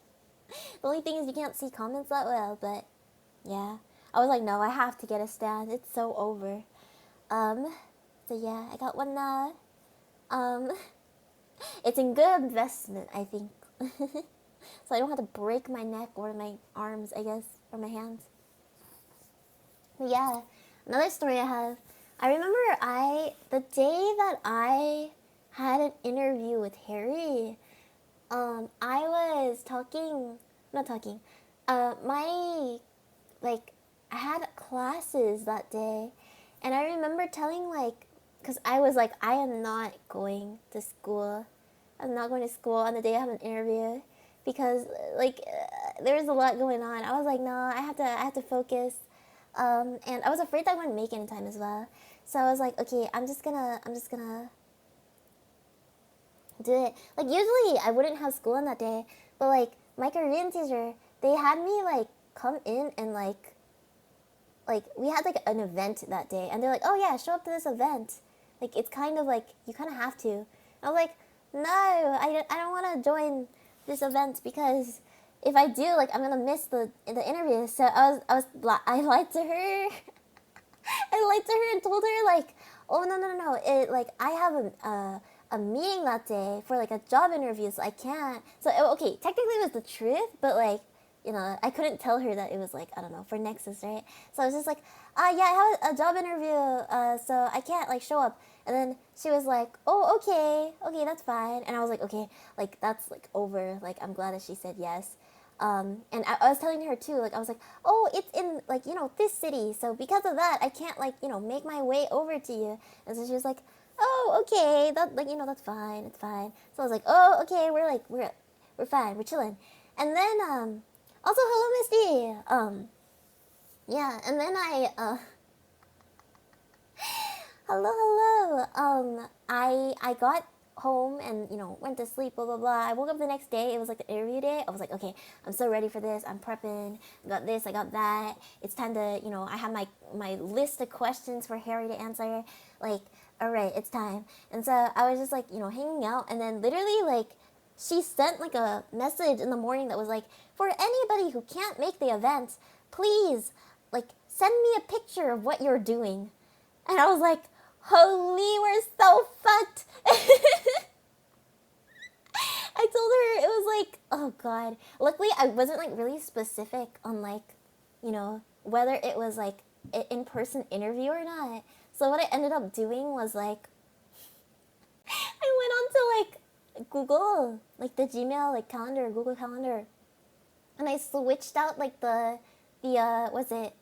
only thing is you can't see comments that well, but yeah. I was like, no, I have to get a stand. It's so over. So yeah, I got one now. It's a good investment, I think. So I don't have to break my neck or my arms, I guess, or my hands. But yeah, another story I have. I remember the day that I had an interview with Harry, I was not talking, like, I had classes that day, and I remember telling, like, because I was like, I am not going to school. I'm not going to school on the day I have an interview, because, like, there was a lot going on. I was like, no, I have to focus, and I was afraid that I wouldn't make it in time as well. So I was like, okay, I'm just gonna do it. Like, usually I wouldn't have school on that day, but like my Korean teacher, they had me like come in and like we had like an event that day, and they're like, oh yeah, show up to this event. Like, it's kind of like you kind of have to. And I was like, no, I don't want to join this event because if I do, like, I'm gonna miss the interview. So I lied to her. I lied to her and told her like, oh no, it like I have a meeting that day for like a job interview, so I can't. So okay, technically it was the truth, but like, you know, I couldn't tell her that it was like, I don't know, for Nexus, right? So I was just like, yeah, I have a job interview, so I can't like show up. And then she was like, oh, okay, that's fine. And I was like, okay, like that's like over. Like I'm glad that she said yes. And I was telling her too, like I was like, oh, it's in like, you know, this city, so because of that, I can't like, you know, make my way over to you. And so she was like, oh, okay, that like, you know, that's fine, it's fine. So I was like, oh, okay, we're fine, we're chilling. And then also hello Misty. Yeah, and then hello. I got home and, you know, went to sleep, blah blah blah. I woke up the next day. It was like the interview day. I was like, okay, I'm so ready for this. I'm prepping. I got this. I got that. It's time to, you know, I have my list of questions for Harry to answer. Like, all right, it's time. And so I was just like, you know, hanging out, and then literally like she sent like a message in the morning that was like, for anybody who can't make the event, please like send me a picture of what you're doing. And I was like, holy, we're so fucked. I told her it was like, oh god. Luckily, I wasn't like really specific on like, you know, whether it was like an in-person interview or not. So what I ended up doing was like, I went on to like Google, like the Gmail, like calendar, Google Calendar, and I switched out like was it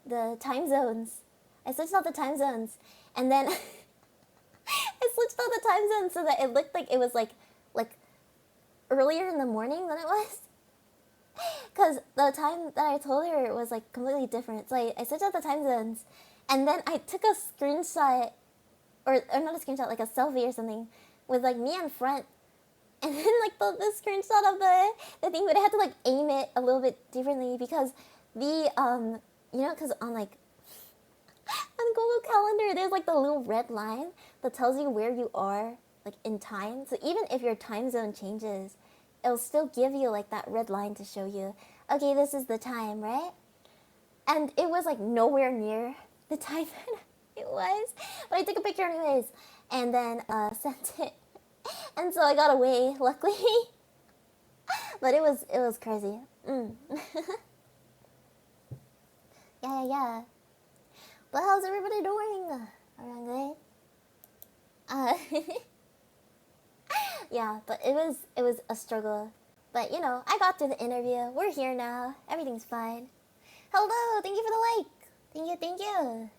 the time zones. I switched out the time zones, and then I switched out the time zones so that it looked like it was like earlier in the morning than it was. Because the time that I told her was like completely different. So I switched out the time zones, and then I took a screenshot, or not a screenshot, like a selfie or something, with like me in front. And then like the screenshot of the thing, but I had to like aim it a little bit differently because the you know, because on like on Google Calendar there's like the little red line that tells you where you are like in time. So even if your time zone changes, it'll still give you like that red line to show you, okay, this is the time, right? And it was like nowhere near the time that it was, but I took a picture anyways, and then sent it, and so I got away, luckily. But it was crazy. Yeah. But how's everybody doing? Around good? Yeah, but it was a struggle. But you know, I got through the interview. We're here now. Everything's fine. Hello, thank you for the like. Thank you.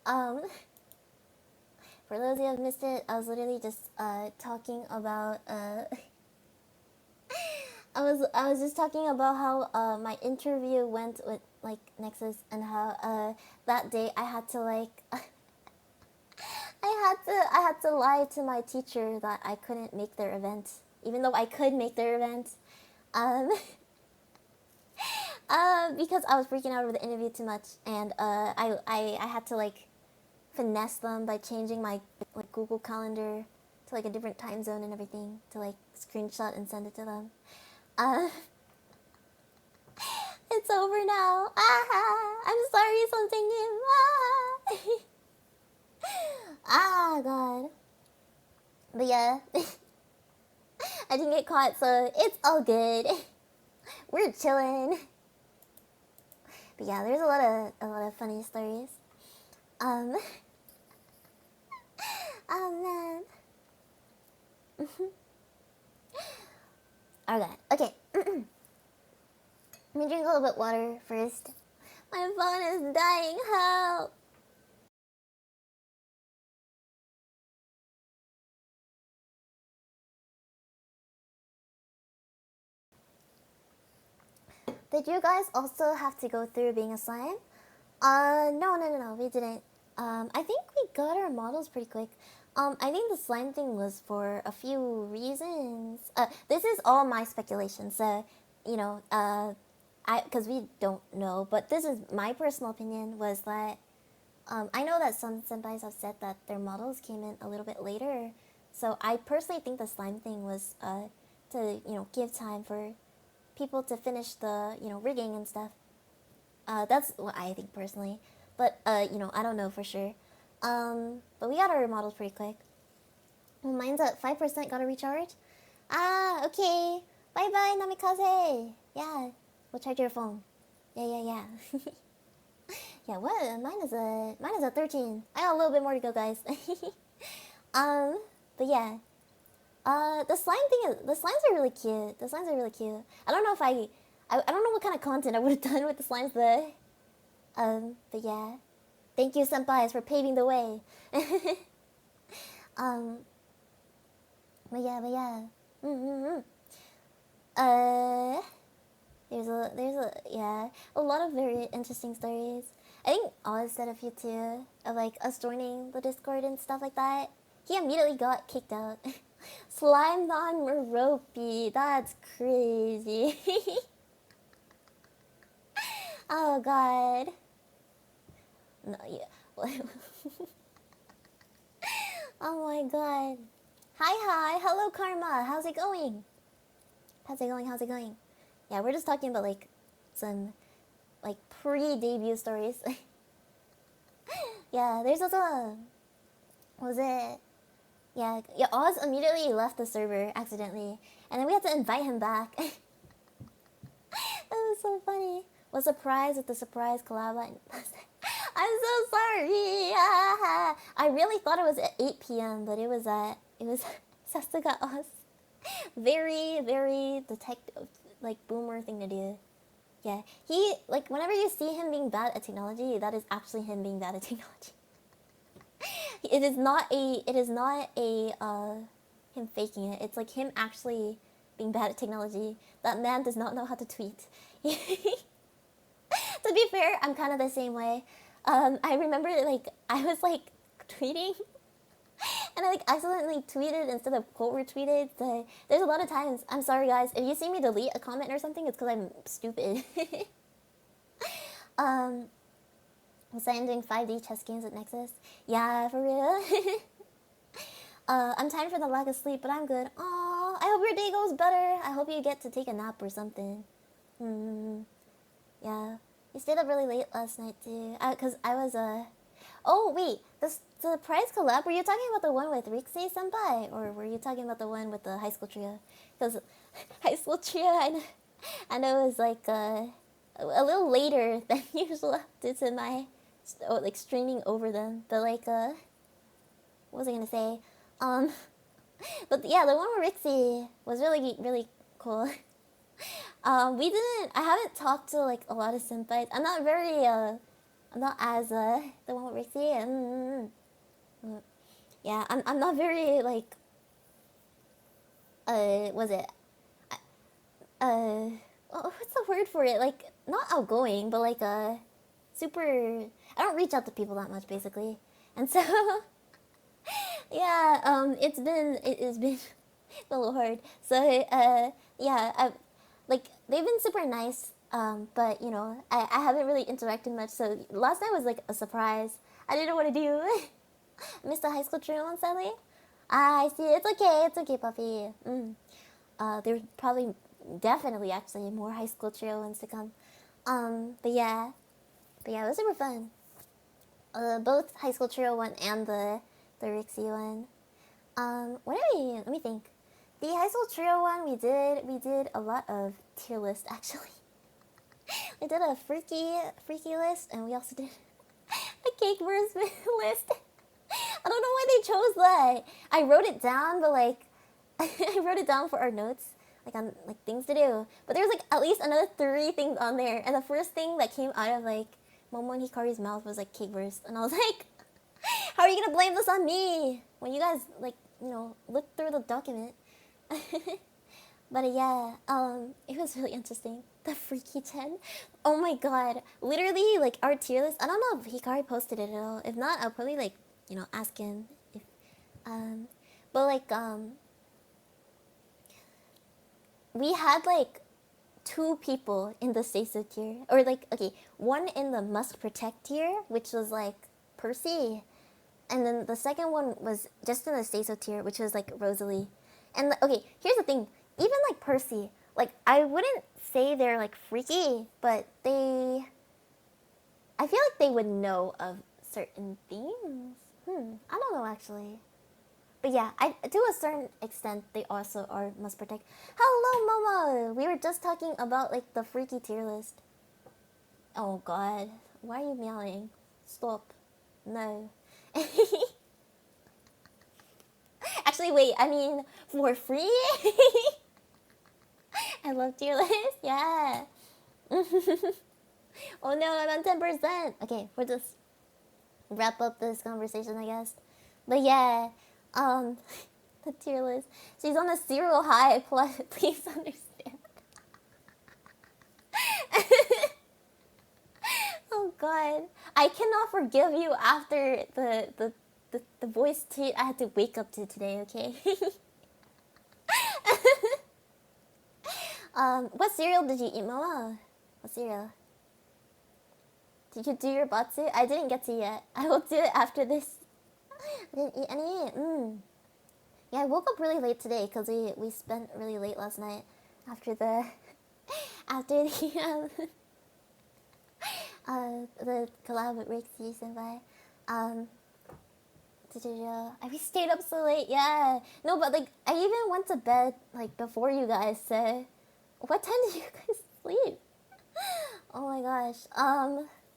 um, for those of you who have missed it, I was literally just talking about I was just talking about how my interview went with like Nexus, and how that day I had to like I had to lie to my teacher that I couldn't make their event, even though I could make their event, um, because I was freaking out over the interview too much, and I had to like finesse them by changing my like Google Calendar to like a different time zone and everything to like screenshot and send it to them. Uh, it's over now. I'm sorry, something new. God. But yeah, I didn't get caught, so it's all good. We're chilling. But yeah, there's a lot of funny stories. Oh man. Okay. Let me drink a little bit of water first. My phone is dying. Help! Did you guys also have to go through being a slime? No, we didn't. I think we got our models pretty quick. I think the slime thing was for a few reasons. This is all my speculation, so, you know, because we don't know, but this is my personal opinion, was that, I know that some senpais have said that their models came in a little bit later, So I personally think the slime thing was to give time for people to finish the rigging and stuff. That's what I think personally, but I don't know for sure. But we got our models pretty quick. Well, mine's at 5%. Gotta recharge. Ah, okay. Bye bye, Namikaze. Yeah, we'll charge your phone. Yeah. Yeah, what? Mine is a 13. I got a little bit more to go, guys. But yeah. The slimes are really cute. I don't know if I don't know what kind of content I would have done with the slimes, but yeah. Thank you, senpais, for paving the way. But yeah. There's a lot of very interesting stories. I think Oz said a few too, of like us joining the Discord and stuff like that. He immediately got kicked out. Slime Manon Merope, that's crazy. Oh god. No, yeah. Oh my god. Hi, hello Karma, how's it going? Yeah, we're just talking about like some like pre-debut stories. Yeah, there's also what was it? Yeah, Oz immediately left the server accidentally, and then we had to invite him back. That was so funny. Was surprised with the surprise collab. I'm so sorry. I really thought it was at 8 p.m., but it was Sasuga Oz. Very, very detective, like boomer thing to do. Yeah, he like whenever you see him being bad at technology, that is actually him being bad at technology. It is not a him faking it. It's like him actually being bad at technology. That man does not know how to tweet. To be fair, I'm kind of the same way. I remember like I was like tweeting and I like accidentally tweeted instead of quote retweeted. So there's a lot of times. I'm sorry guys, if you see me delete a comment or something, it's because I'm stupid. Was I doing 5D chess games at Nexus? Yeah, for real. I'm tired for the lack of sleep, but I'm good. Aw, I hope your day goes better. I hope you get to take a nap or something. Yeah. You stayed up really late last night too. Cause I was Oh wait, the prize collab. Were you talking about the one with Rixie Senpai, or were you talking about the one with the high school trio? Cause high school trio, I know it was like a little later than usual due to my like streaming over them. But like what was I gonna say? But yeah, the one with Rixie was really really cool. I haven't talked to like a lot of senpais. I'm not very I'm not as the one with Rixie. Yeah, I'm not very like was it what's the word for it? Like not outgoing, but like super. I don't reach out to people that much basically, and so yeah, it's been a little hard. So yeah, like they've been super nice. But you know, I haven't really interacted much. So last night was like a surprise. I didn't know what to do. Missed the high school trio one sadly. I see. It's okay, Puffy. There's probably definitely actually more high school trio ones to come. But yeah, it was super fun. Both high school trio one and the Rixie one. Let me think. The high school trio one we did a lot of tier list actually. We did a freaky list, and we also did a cake verse list. I don't know why they chose that. I wrote it down, but like I wrote it down for our notes, like on like things to do. But there was like at least another 3 things on there, and the first thing that came out of like Momo and Hikari's mouth was like cake verse, and I was like, how are you gonna blame this on me when you guys like look through the document? But yeah, it was really interesting. The Freaky 10. Oh my god. Literally, like, our tier list. I don't know if Hikari posted it at all. If not, I'll probably, like, ask him. If, but, like, we had, like, 2 people in the Seisu tier. Or, like, okay, one in the Must Protect tier, which was, like, Percy. And then the second one was just in the Stay-So tier, which was like Rosalie. And okay, here's the thing. Even like Percy, like I wouldn't say they're like freaky, but I feel like they would know of certain themes. I don't know actually. But yeah, to a certain extent, they also are must protect. Hello, Momo! We were just talking about like the freaky tier list. Oh god, why are you meowing? Stop. No. Actually, wait, I mean, for free? I love tier list, yeah. Oh no, I'm on 10%. Okay, we'll just wrap up this conversation, I guess. But yeah, the tier list. She's on a serial high, please understand. Oh god. I cannot forgive you after the voice tweet I had to wake up to today, okay? What cereal did you eat, Mama? What cereal? Did you do your batsu? I didn't get to yet. I will do it after this. I didn't eat any. Yeah, I woke up really late today because we spent really late last night after the the collab with Rixie Senpai. We stayed up so late, yeah. No, but like I even went to bed like before you guys. So what time did you guys sleep? Oh my gosh.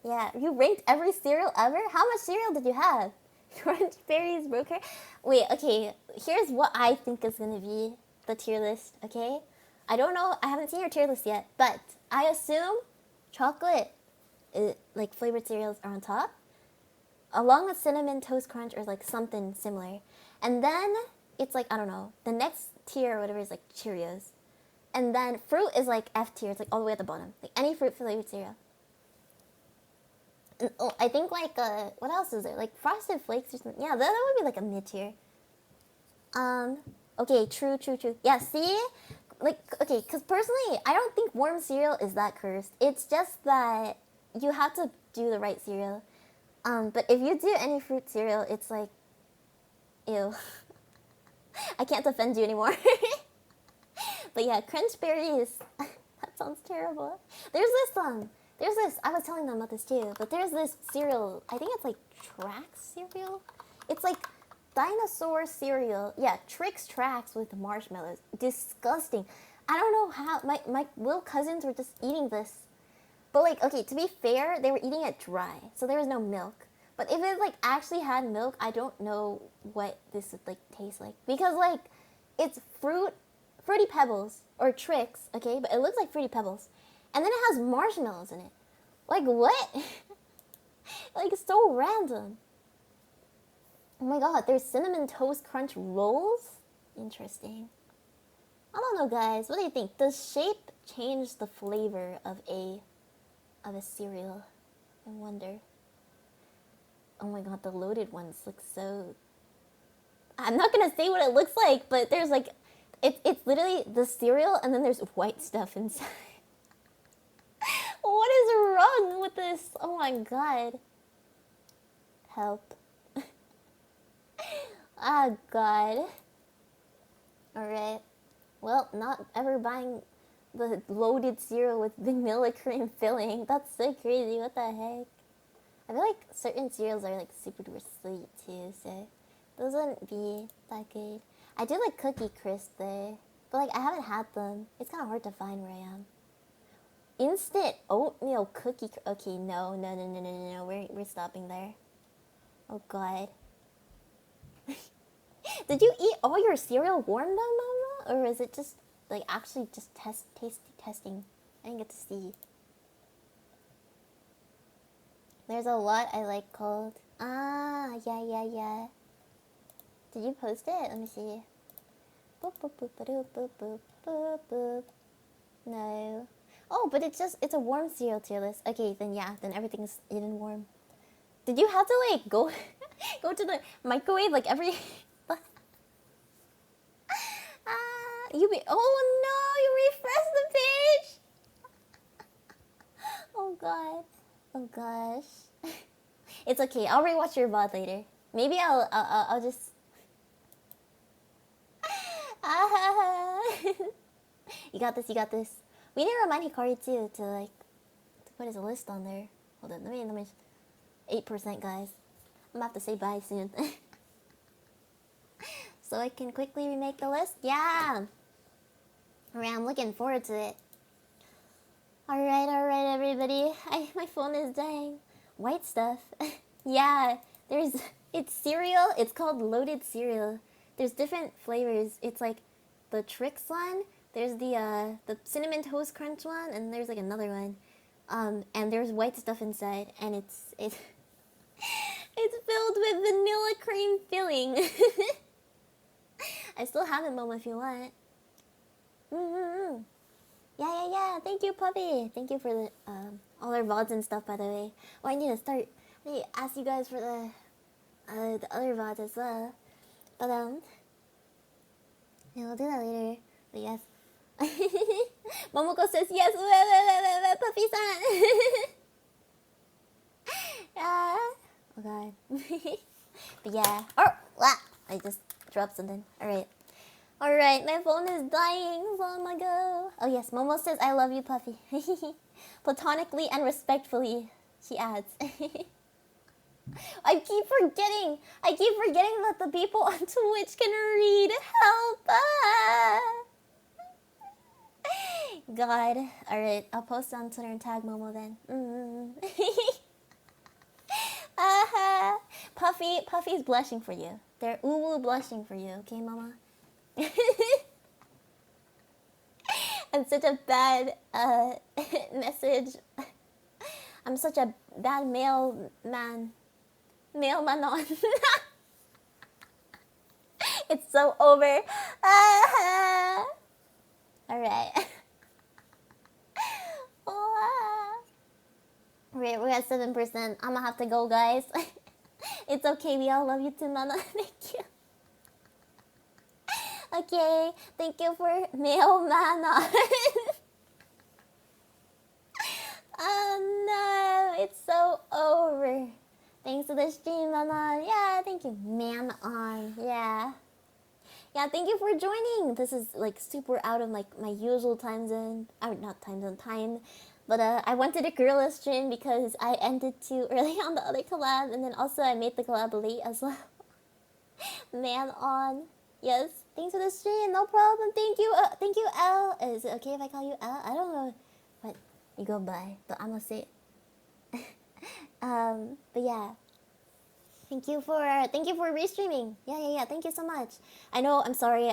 Yeah, you ranked every cereal ever? How much cereal did you have? Crunch Berries, Broker? Wait, okay, here's what I think is gonna be the tier list, okay? I don't know, I haven't seen your tier list yet, but I assume chocolate, like flavored cereals are on top, along with Cinnamon Toast Crunch or like something similar. And then it's like, I don't know, the next tier or whatever is like Cheerios. And then fruit is like F tier, it's like all the way at the bottom. Like any fruit flavored cereal. And, oh, I think like, what else is there? Like Frosted Flakes or something. Yeah, that would be like a mid tier. Okay, true. Yeah, see? Like, okay, because personally, I don't think warm cereal is that cursed. It's just that you have to do the right cereal. But if you do any fruit cereal, it's like, ew. I can't defend you anymore. But yeah, Crunch Berries. That sounds terrible. There's this, I was telling them about this too, but there's this cereal, I think it's like Trax cereal? It's like dinosaur cereal. Yeah, Trix Trax with marshmallows. Disgusting. I don't know how, my little cousins were just eating this. But like, okay, to be fair, they were eating it dry, so there was no milk. But if it like actually had milk, I don't know what this would like taste like. Because like, it's Fruity Pebbles, or Trix, okay? But it looks like Fruity Pebbles. And then it has marshmallows in it. Like, what? Like, it's so random. Oh my god, there's Cinnamon Toast Crunch rolls? Interesting. I don't know, guys. What do you think? Does shape change the flavor of a cereal? I wonder. Oh my god, the loaded ones look so... I'm not gonna say what it looks like, but there's like... It's literally the cereal and then there's white stuff inside. What is wrong with this? Oh my god. Help. Ah, god. Alright. Well, not ever buying the loaded cereal with vanilla cream filling. That's so crazy. What the heck? I feel like certain cereals are like super duper sweet too, so those wouldn't be that good. I do like Cookie Crisp though, but like I haven't had them. It's kind of hard to find where I am. Instant oatmeal cookie. Okay, no. We're stopping there. Oh god. Did you eat all your cereal warm though, Mama? Or is it just like actually just testing? I didn't get to see. There's a lot I like cold. Ah, yeah. Did you post it? Let me see. Boop, boop, boop, boop, boop, boop, boop, boop. No. Oh, but it's a warm cereal tier list. Okay, then yeah, then everything's eaten warm. Did you have to like go to the microwave like every... Oh no, you refreshed the page! Oh god. Oh gosh. It's okay, I'll rewatch your VOD later. Maybe I'll just. You got this. You got this. We need to remind Hikari too to put his list on there. Hold on. Let me. 8%, guys. I'm gonna have to say bye soon. So I can quickly remake the list. Yeah. Alright, I'm looking forward to it. Alright, everybody. My phone is dying. White stuff. Yeah, it's cereal. It's called loaded cereal. There's different flavors. It's like the Trix one. There's the cinnamon toast crunch one, and there's like another one. And there's white stuff inside, and it's it's filled with vanilla cream filling. I still have it, Momo, if you want. Yeah. Thank you, puppy. Thank you for the all our VODs and stuff, by the way. Oh, I need to ask you guys for the other VODs as well. But yeah, we'll do that later. But yes. Momoko says yes. Puppy-san. Yeah. Oh god. But yeah. Oh, I just dropped something. Alright, my phone is dying. Oh my god. Oh yes, Momo says I love you, Puffy. Platonically and respectfully, she adds. I keep forgetting that the people on Twitch can read. Help! God. Alright, I'll post on Twitter and tag Momo then. Puffy's blushing for you. They're uwu blushing for you, okay, Mama? I'm such a bad message. I'm such a bad mailman. Manon. It's so over. Alright. Right, we're at 7%. I'm gonna have to go, guys. It's okay, we all love you too, Mama. Thank you. Okay, thank you for Manon. Oh no, it's so over. Thanks for the stream, Manon. Yeah, thank you, Manon. Yeah, thank you for joining. This is like super out of like my usual time zone. Not time zone, time. But I went to the Guerilla stream because I ended too early on the other collab, and then also I made the collab late as well. Manon. Yes, thanks for the stream. No problem. Thank you, L. Is it okay if I call you L? I don't know what you go by, but I'm gonna say it. But yeah, thank you for restreaming. Yeah. Thank you so much. I know. I'm sorry.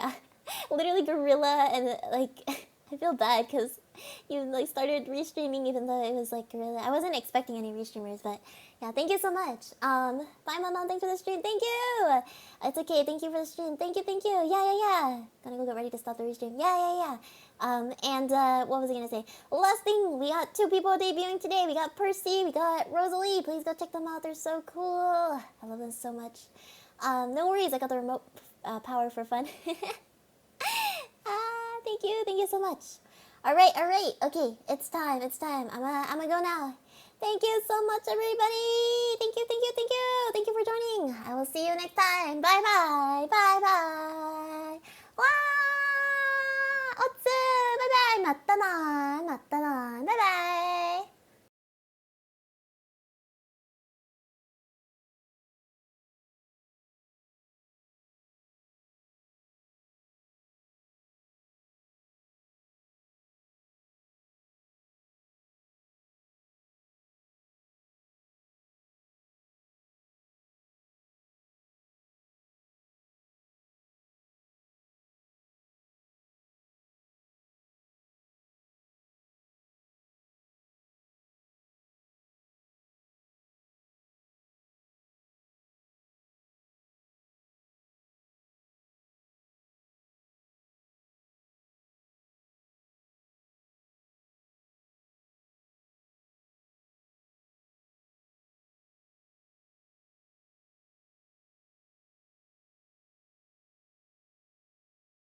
Literally Guerilla, and like I feel bad because you like started restreaming even though it was like Guerilla. I wasn't expecting any restreamers, but yeah, thank you so much. Bye, Manon. Thanks for the stream. Thank you. It's okay. Thank you for the stream. Thank you. Yeah. Gonna go get ready to stop the restream. Yeah. And what was I gonna say? Last thing, we got 2 people debuting today. We got Percy, we got Rosalie. Please go check them out. They're so cool. I love them so much. No worries. I got the remote power for fun. Thank you so much. Alright. Okay, it's time. I'm gonna go now. Thank you so much, everybody. Thank you. Thank you for joining. I will see you next time. Bye. Wow! Otsu! Bye. Matta na. Bye.